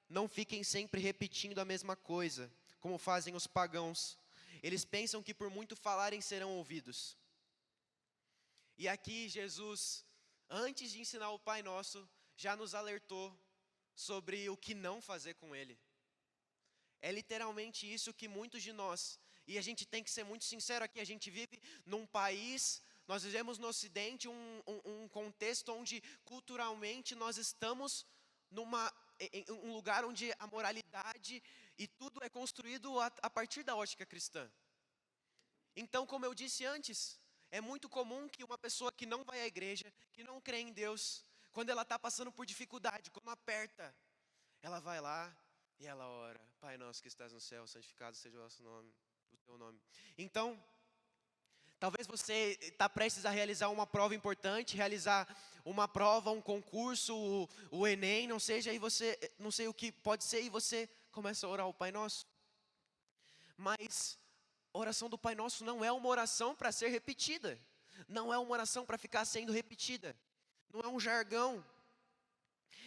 não fiquem sempre repetindo a mesma coisa, como fazem os pagãos. Eles pensam que por muito falarem serão ouvidos. E aqui Jesus, antes de ensinar o Pai Nosso, já nos alertou sobre o que não fazer com Ele. É literalmente isso que muitos de nós, e a gente tem que ser muito sincero aqui, a gente vive num país, nós vivemos no Ocidente, um contexto onde culturalmente nós estamos em um lugar onde a moralidade e tudo é construído a partir da ótica cristã. Então, como eu disse antes, é muito comum que uma pessoa que não vai à igreja, que não crê em Deus, quando ela está passando por dificuldade, quando aperta, ela vai lá e ela ora: Pai nosso que estás no céu, santificado seja o nosso nome, o teu nome. Então, talvez você está prestes a realizar uma prova importante, realizar uma prova, um concurso, o Enem, não seja, e você, não sei o que pode ser, e você começa a orar o Pai Nosso. Mas a oração do Pai Nosso não é uma oração para ser repetida, não é uma oração para ficar sendo repetida, não é um jargão,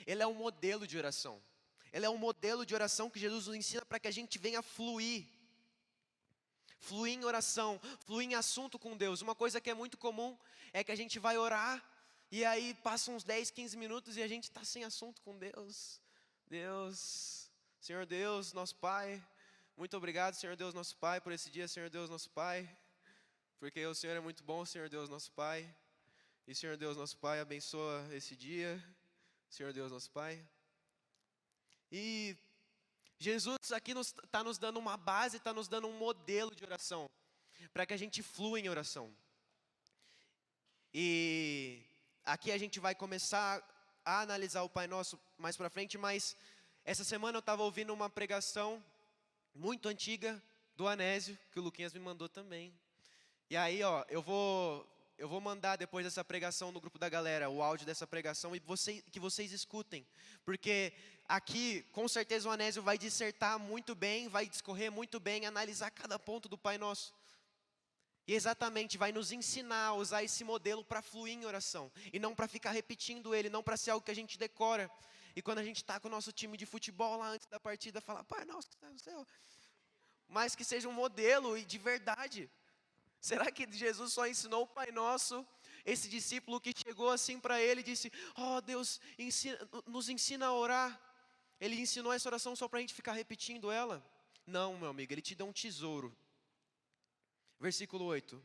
ele é um modelo de oração. Ele é um modelo de oração que Jesus nos ensina para que a gente venha fluir em oração, fluir em assunto com Deus. Uma coisa que é muito comum é que a gente vai orar e aí passa uns 10, 15 minutos e a gente está sem assunto com Deus. Deus, Senhor Deus, nosso Pai, muito obrigado, Senhor Deus, nosso Pai, por esse dia, Senhor Deus, nosso Pai, porque o Senhor é muito bom, Senhor Deus, nosso Pai. E Senhor Deus, nosso Pai, abençoa esse dia, Senhor Deus, nosso Pai. E Jesus aqui está nos dando uma base, está nos dando um modelo de oração, para que a gente flua em oração. E aqui a gente vai começar a analisar o Pai Nosso mais para frente, mas essa semana eu estava ouvindo uma pregação muito antiga do Anésio, que o Luquinhas me mandou também. E aí, ó, eu vou mandar depois dessa pregação no grupo da galera, o áudio dessa pregação, e que vocês escutem, porque aqui, com certeza o Anésio vai dissertar muito bem, vai discorrer muito bem, analisar cada ponto do Pai Nosso. E exatamente, vai nos ensinar a usar esse modelo para fluir em oração, e não para ficar repetindo ele, não para ser algo que a gente decora. E quando a gente está com o nosso time de futebol lá antes da partida, falar: Pai Nosso que está no céu. Mas que seja um modelo e de verdade. Será que Jesus só ensinou o Pai Nosso? Esse discípulo que chegou assim para ele e disse: oh Deus, nos ensina a orar. Ele ensinou essa oração só para a gente ficar repetindo ela? Não, meu amigo, ele te dá um tesouro. Versículo 8.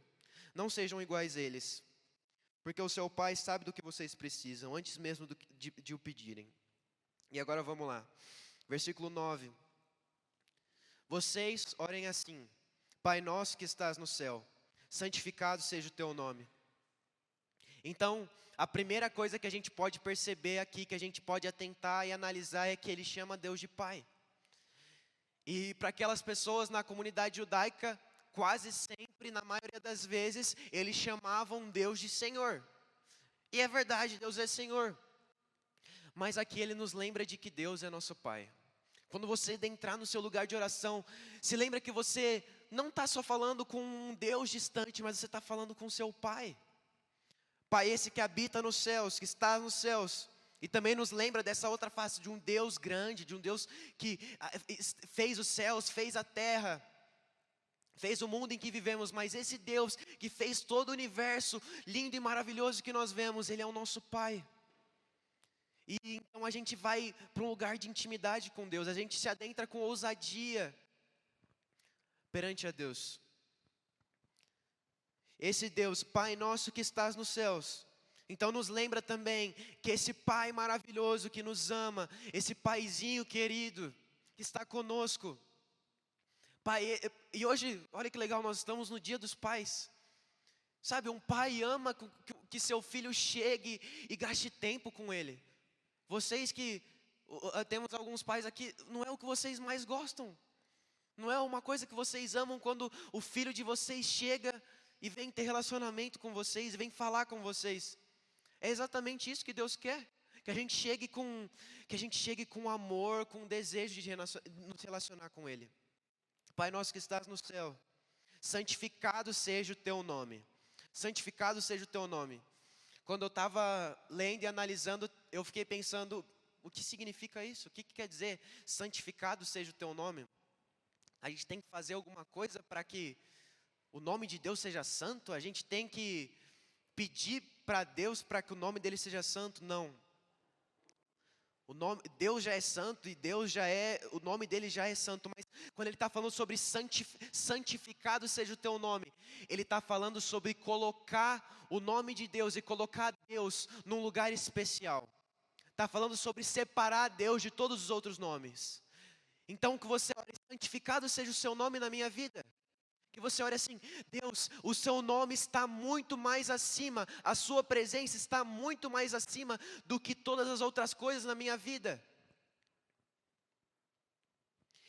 Não sejam iguais a eles, porque o seu Pai sabe do que vocês precisam, antes mesmo de o pedirem. E agora vamos lá. Versículo 9. Vocês orem assim: Pai nosso que estás no céu, santificado seja o teu nome. Então, a primeira coisa que a gente pode perceber aqui, que a gente pode atentar e analisar, é que ele chama Deus de Pai. E para aquelas pessoas na comunidade judaica, quase sempre, na maioria das vezes, eles chamavam Deus de Senhor. E é verdade, Deus é Senhor. Mas aqui ele nos lembra de que Deus é nosso Pai. Quando você entrar no seu lugar de oração, se lembra que você não está só falando com um Deus distante, mas você está falando com seu Pai. Pai esse que habita nos céus, que está nos céus. E também nos lembra dessa outra face, de um Deus grande, de um Deus que fez os céus, fez a terra, fez o mundo em que vivemos. Mas esse Deus que fez todo o universo lindo e maravilhoso que nós vemos, Ele é o nosso Pai. E então a gente vai para um lugar de intimidade com Deus, a gente se adentra com ousadia perante a Deus. Esse Deus, Pai nosso que estás nos céus, então nos lembra também que esse Pai maravilhoso que nos ama, esse Paizinho querido que está conosco. Pai, e hoje, olha que legal, nós estamos no Dia dos Pais. Sabe, um pai ama que seu filho chegue e gaste tempo com ele. Vocês que, temos alguns pais aqui, não é o que vocês mais gostam. Não é uma coisa que vocês amam quando o filho de vocês chega e vem ter relacionamento com vocês, e vem falar com vocês. É exatamente isso que Deus quer. Que a gente chegue com amor, com desejo de nos relacionar com Ele. Pai nosso que estás no céu, santificado seja o teu nome. Santificado seja o teu nome. Quando eu estava lendo e analisando, eu fiquei pensando, o que significa isso? O que quer dizer santificado seja o teu nome? A gente tem que fazer alguma coisa para que o nome de Deus seja santo? A gente tem que pedir para Deus para que o nome dele seja santo? Não. Deus já é santo e o nome dele já é santo, mas quando ele está falando sobre santificado seja o teu nome, ele está falando sobre colocar o nome de Deus e colocar Deus num lugar especial. Está falando sobre separar Deus de todos os outros nomes. Então que você ore, santificado seja o seu nome na minha vida. Que você ore assim, Deus, o seu nome está muito mais acima, a sua presença está muito mais acima do que todas as outras coisas na minha vida.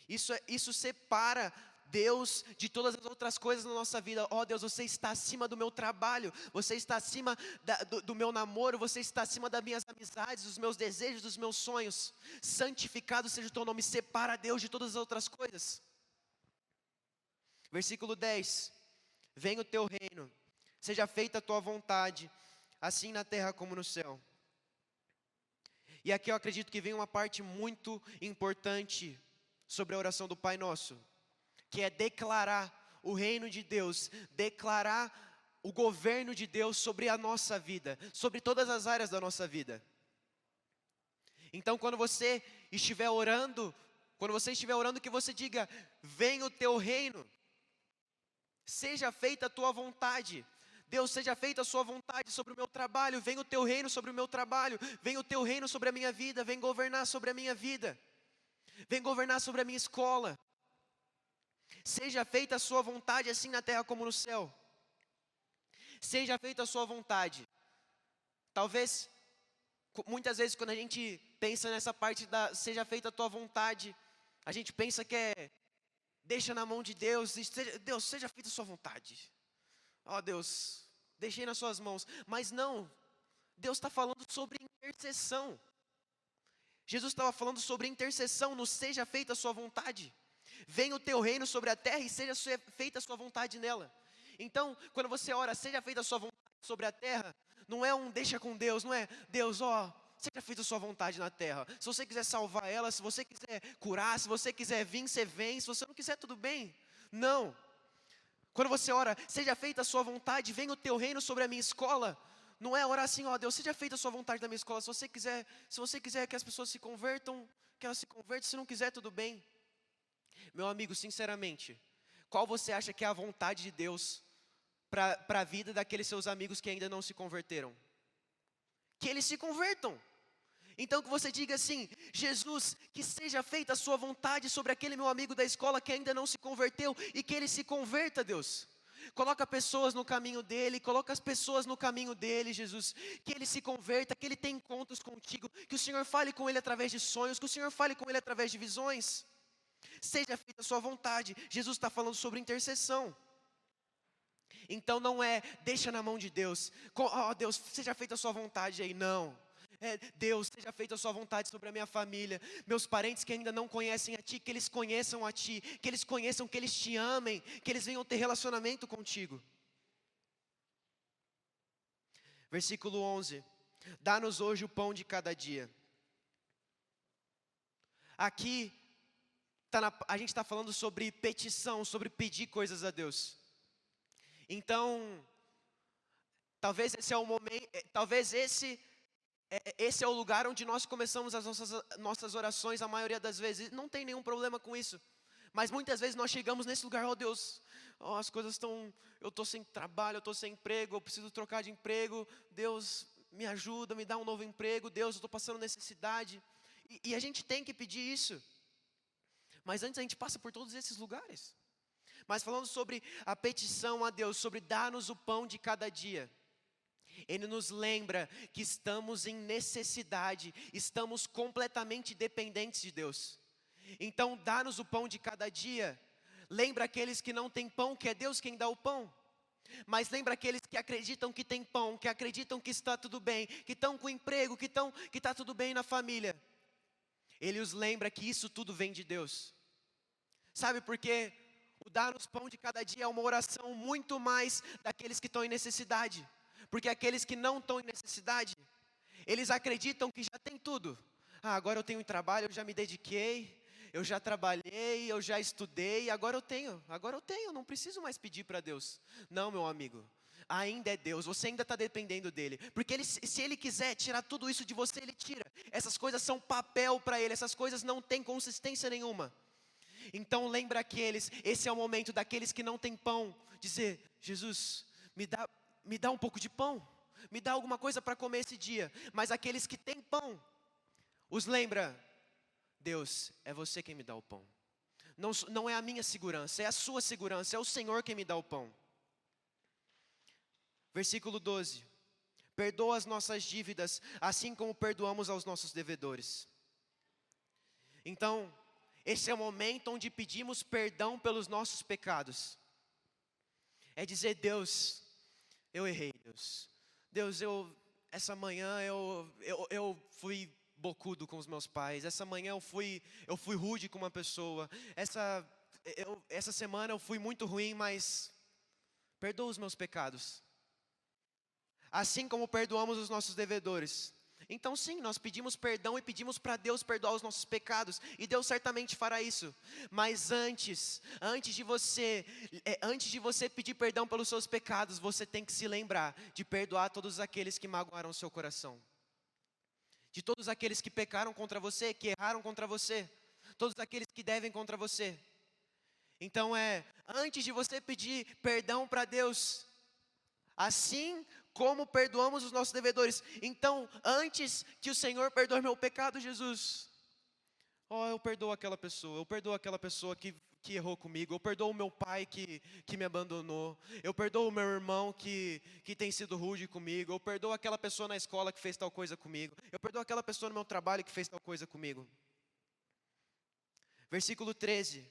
Isso separa Deus de todas as outras coisas na nossa vida. Ó Deus, você está acima do meu trabalho, você está acima do meu namoro, você está acima das minhas amizades, dos meus desejos, dos meus sonhos. Santificado seja o teu nome, separa Deus de todas as outras coisas. Versículo 10, venha o teu reino, seja feita a tua vontade, assim na terra como no céu. E aqui eu acredito que vem uma parte muito importante sobre a oração do Pai Nosso, que é declarar o reino de Deus, declarar o governo de Deus sobre a nossa vida, sobre todas as áreas da nossa vida. Então quando você estiver orando, que você diga, venha o teu reino. Seja feita a tua vontade. Deus, seja feita a sua vontade sobre o meu trabalho. Venha o teu reino sobre o meu trabalho. Venha o teu reino sobre a minha vida. Vem governar sobre a minha vida. Vem governar sobre a minha escola. Seja feita a sua vontade assim na terra como no céu. Seja feita a sua vontade. Talvez, muitas vezes quando a gente pensa nessa parte da seja feita a tua vontade, a gente pensa que é deixa na mão de Deus, Deus, seja feita a sua vontade. Ó Deus, deixei nas suas mãos. Mas não, Deus está falando sobre intercessão. Jesus estava falando sobre intercessão, no seja feita a sua vontade. Venha o teu reino sobre a terra e seja feita a sua vontade nela. Então, quando você ora, seja feita a sua vontade sobre a terra, não é um deixa com Deus, não é Deus, ó, seja feita a sua vontade na terra. Se você quiser salvar ela, se você quiser curar, se você quiser vir, você vem. Se você não quiser, tudo bem. Não. Quando você ora, seja feita a sua vontade, venha o teu reino sobre a minha escola. Não é orar assim, ó Deus, seja feita a sua vontade na minha escola. Se você quiser que as pessoas se convertam, que elas se convertam. Se não quiser, tudo bem. Meu amigo, sinceramente, qual você acha que é a vontade de Deus para a vida daqueles seus amigos que ainda não se converteram? Que eles se convertam. Então que você diga assim, Jesus, que seja feita a sua vontade sobre aquele meu amigo da escola que ainda não se converteu e que ele se converta, Deus. Coloca pessoas no caminho dele, coloca as pessoas no caminho dele, Jesus. Que ele se converta, que ele tenha encontros contigo, que o Senhor fale com ele através de sonhos, que o Senhor fale com ele através de visões. Seja feita a sua vontade. Jesus está falando sobre intercessão. Então não é, deixa na mão de Deus. Ó Deus, seja feita a sua vontade aí, não. Deus, seja feita a sua vontade sobre a minha família, meus parentes que ainda não conhecem a Ti, que eles conheçam a Ti, que eles conheçam, que eles Te amem, que eles venham ter relacionamento contigo. Versículo 11, dá-nos hoje o pão de cada dia. Aqui, a gente está falando sobre petição, sobre pedir coisas a Deus. Então, talvez esse é o momento, esse é o lugar onde nós começamos as nossas orações a maioria das vezes. Não tem nenhum problema com isso. Mas muitas vezes nós chegamos nesse lugar, ó Deus, as coisas estão, eu estou sem trabalho, eu estou sem emprego, eu preciso trocar de emprego. Deus, me ajuda, me dá um novo emprego. Deus, eu estou passando necessidade. E a gente tem que pedir isso. Mas antes a gente passa por todos esses lugares. Mas falando sobre a petição a Deus, sobre dar-nos o pão de cada dia. Ele nos lembra que estamos em necessidade, estamos completamente dependentes de Deus. Então dá-nos o pão de cada dia. Lembra aqueles que não têm pão, que é Deus quem dá o pão. Mas lembra aqueles que acreditam que tem pão, que acreditam que está tudo bem, que estão com emprego, que está tudo bem na família. Ele os lembra que isso tudo vem de Deus. Sabe por quê? O dar-nos pão de cada dia é uma oração muito mais daqueles que estão em necessidade. Porque aqueles que não estão em necessidade, eles acreditam que já tem tudo. Agora eu tenho um trabalho, eu já me dediquei, eu já trabalhei, eu já estudei, agora eu tenho, não preciso mais pedir para Deus. Não, meu amigo, ainda é Deus, você ainda está dependendo dEle. Porque se Ele quiser tirar tudo isso de você, Ele tira. Essas coisas são papel para Ele, essas coisas não têm consistência nenhuma. Então lembra aqueles, esse é o momento daqueles que não têm pão, dizer: Jesus, me dá um pouco de pão, me dá alguma coisa para comer esse dia. Mas aqueles que têm pão, os lembra: Deus, é você quem me dá o pão. Não é a minha segurança, é a sua segurança, é o Senhor quem me dá o pão. Versículo 12: perdoa as nossas dívidas, assim como perdoamos aos nossos devedores. Então, esse é o momento onde pedimos perdão pelos nossos pecados. É dizer: Deus, eu errei, Deus. Deus, essa manhã eu fui bocudo com os meus pais. Essa manhã eu fui rude com uma pessoa. Essa semana eu fui muito ruim, mas perdoa os meus pecados. Assim como perdoamos os nossos devedores. Então sim, nós pedimos perdão e pedimos para Deus perdoar os nossos pecados, e Deus certamente fará isso. Mas antes de você pedir perdão pelos seus pecados, você tem que se lembrar de perdoar todos aqueles que magoaram o seu coração, de todos aqueles que pecaram contra você, que erraram contra você, todos aqueles que devem contra você. Então antes de você pedir perdão para Deus, assim como perdoamos os nossos devedores. Então, antes que o Senhor perdoe meu pecado, Jesus, eu perdoo aquela pessoa que errou comigo, eu perdoo o meu pai que me abandonou, eu perdoo o meu irmão que tem sido rude comigo, eu perdoo aquela pessoa na escola que fez tal coisa comigo, eu perdoo aquela pessoa no meu trabalho que fez tal coisa comigo. Versículo 13: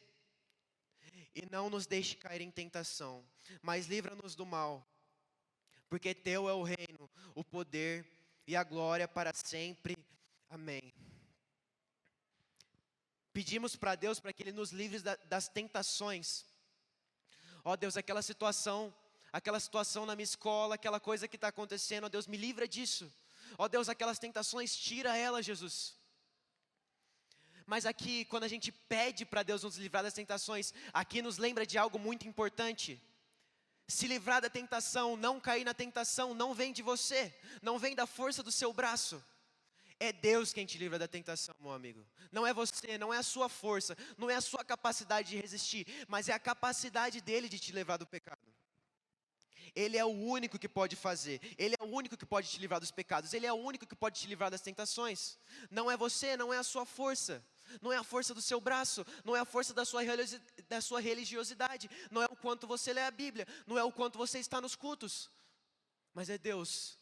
e não nos deixe cair em tentação, mas livra-nos do mal. Porque teu é o reino, o poder e a glória para sempre. Amém. Pedimos para Deus para que Ele nos livre das tentações. Deus, aquela situação na minha escola, aquela coisa que está acontecendo, Deus, me livra disso. Deus, aquelas tentações, tira elas, Jesus. Mas aqui, quando a gente pede para Deus nos livrar das tentações, aqui nos lembra de algo muito importante. Se livrar da tentação, não cair na tentação, não vem de você, não vem da força do seu braço. É Deus quem te livra da tentação, meu amigo. Não é você, não é a sua força, não é a sua capacidade de resistir, mas é a capacidade dele de te livrar do pecado. Ele é o único que pode fazer, Ele é o único que pode te livrar dos pecados, Ele é o único que pode te livrar das tentações. Não é você, não é a sua força, não é a força do seu braço, não é a força da sua religiosidade, não é o quanto você lê a Bíblia, não é o quanto você está nos cultos, mas é Deus.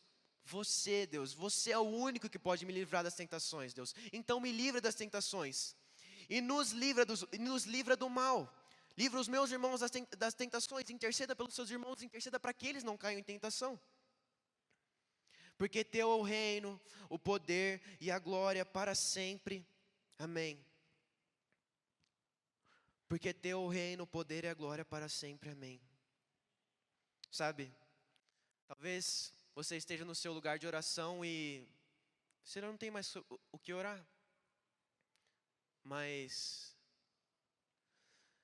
Deus, você é o único que pode me livrar das tentações, Deus. Então me livra das tentações e nos livra do mal. Livra os meus irmãos das tentações, interceda pelos seus irmãos, interceda para que eles não caiam em tentação. Porque teu é o reino, o poder e a glória para sempre. Amém. Porque teu é o reino, o poder e a glória para sempre. Amém. Sabe, talvez você esteja no seu lugar de oração e você não tem mais o que orar. Mas,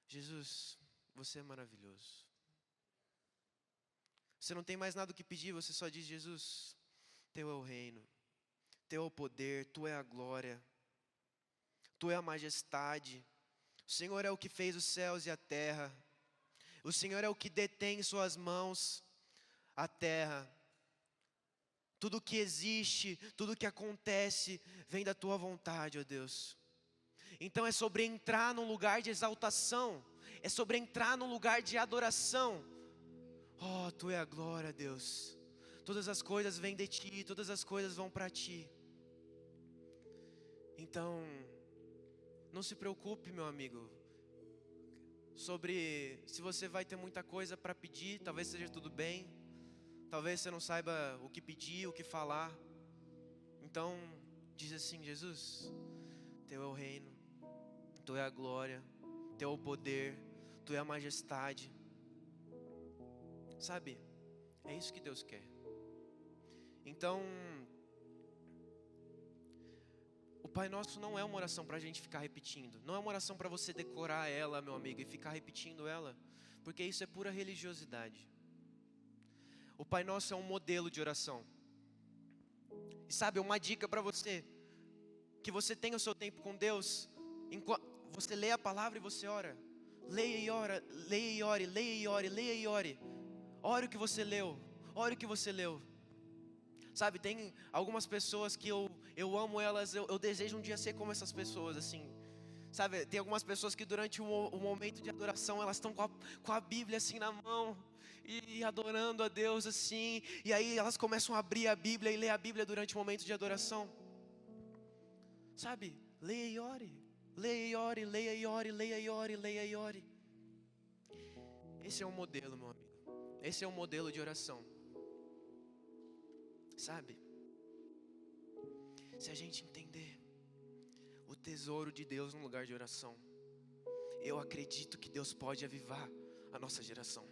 Jesus, você é maravilhoso. Você não tem mais nada o que pedir, você só diz: Jesus, teu é o reino, teu é o poder, tu é a glória, tu é a majestade. O Senhor é o que fez os céus e a terra. O Senhor é o que detém em suas mãos a terra. Tudo que existe, tudo que acontece, vem da tua vontade, ó Deus. Então é sobre entrar num lugar de exaltação, é sobre entrar num lugar de adoração. Tu é a glória, Deus. Todas as coisas vêm de ti, todas as coisas vão para ti. Então, não se preocupe, meu amigo. sobre se você vai ter muita coisa para pedir, talvez seja tudo bem, talvez você não saiba o que pedir, o que falar. Então, diz assim: Jesus, Teu é o reino, Tu é a glória, Teu é o poder, Tu é a majestade. Sabe, é isso que Deus quer. Então, o Pai Nosso não é uma oração para a gente ficar repetindo. Não é uma oração para você decorar ela, meu amigo, e ficar repetindo ela, porque isso é pura religiosidade. O Pai Nosso é um modelo de oração. E sabe, uma dica para você, que você tenha o seu tempo com Deus, você lê a palavra e você ora. Leia e ora, leia e ore, leia e ore, leia e ore. Ore o que você leu, ore o que você leu. Sabe, tem algumas pessoas que eu amo elas, eu desejo um dia ser como essas pessoas, assim. Sabe, tem algumas pessoas que durante o momento de adoração, elas estão com a Bíblia assim na mão, e adorando a Deus assim, e aí elas começam a abrir a Bíblia e ler a Bíblia durante o momento de adoração. Sabe, leia e ore, leia e ore, leia e ore, leia e ore, leia e ore. Esse é um modelo, meu amigo, esse é um modelo de oração. Sabe, se a gente entender o tesouro de Deus no lugar de oração, eu acredito que Deus pode avivar a nossa geração.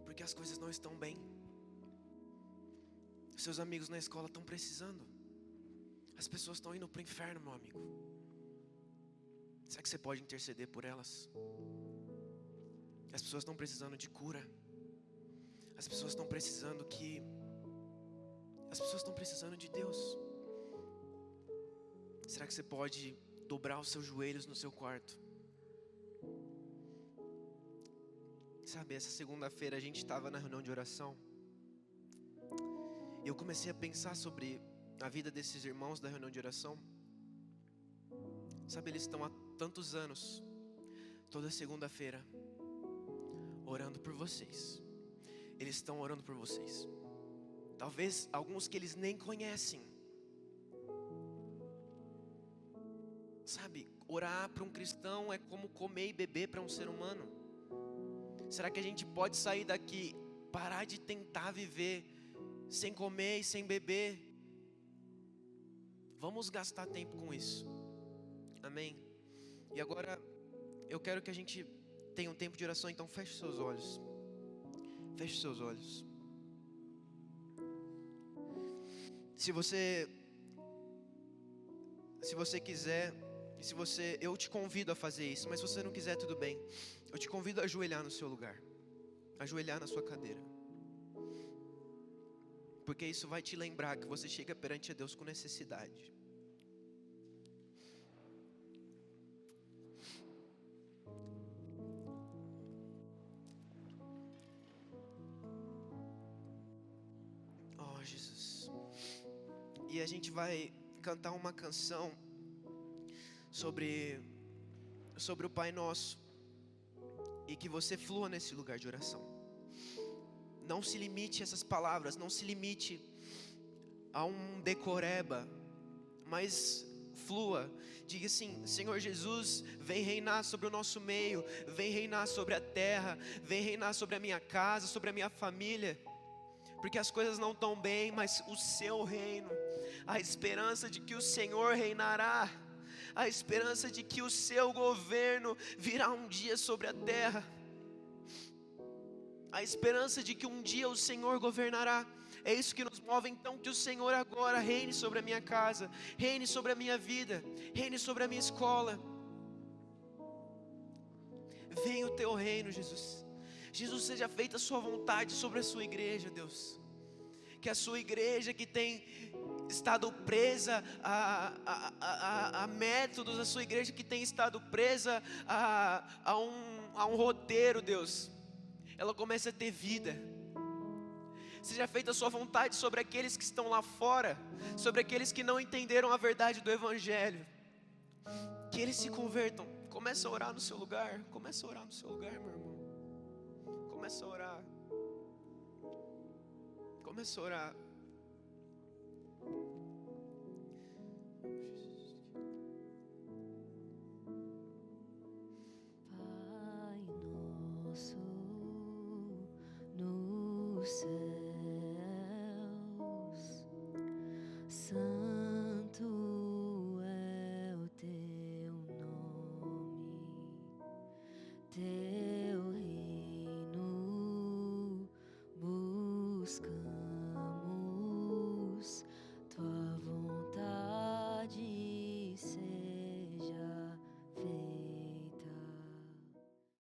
Porque as coisas não estão bem. Seus amigos na escola estão precisando. As pessoas estão indo para o inferno, meu amigo. Será que você pode interceder por elas? As pessoas estão precisando de cura. As pessoas estão precisando de Deus. Será que você pode dobrar os seus joelhos no seu quarto? Sabe, essa segunda-feira a gente estava na reunião de oração. E eu comecei a pensar sobre a vida desses irmãos da reunião de oração. Sabe, eles estão há tantos anos, toda segunda-feira, orando por vocês. Eles estão orando por vocês. Talvez alguns que eles nem conhecem. Sabe, orar para um cristão é como comer e beber para um ser humano. Será que a gente pode sair daqui, parar de tentar viver sem comer e sem beber? Vamos gastar tempo com isso. Amém? E agora, eu quero que a gente tenha um tempo de oração, então feche seus olhos. Feche seus olhos. Se você quiser, eu te convido a fazer isso, mas se você não quiser, tudo bem. Eu te convido a ajoelhar no seu lugar, ajoelhar na sua cadeira, porque isso vai te lembrar que você chega perante a Deus com necessidade. Oh, Jesus. E a gente vai cantar uma canção sobre o Pai Nosso, e que você flua nesse lugar de oração. Não se limite a essas palavras, não se limite a um decoreba, mas flua. Diga assim: Senhor Jesus, vem reinar sobre o nosso meio, vem reinar sobre a terra, vem reinar sobre a minha casa, sobre a minha família. Porque as coisas não estão bem, mas o seu reino, a esperança de que o Senhor reinará, a esperança de que o seu governo virá um dia sobre a terra, a esperança de que um dia o Senhor governará. É isso que nos move. Então que o Senhor agora reine sobre a minha casa, reine sobre a minha vida, reine sobre a minha escola. Venha o teu reino, Jesus. Jesus, seja feita a sua vontade sobre a sua igreja, Deus. Que a sua igreja que tem estado presa a métodos, a sua igreja que tem estado presa a um roteiro, Deus, ela começa a ter vida. Seja feita a sua vontade sobre aqueles que estão lá fora, sobre aqueles que não entenderam a verdade do Evangelho. Que eles se convertam. Começa a orar no seu lugar. Começa a orar no seu lugar, meu irmão. Começa a orar. Começa a orar.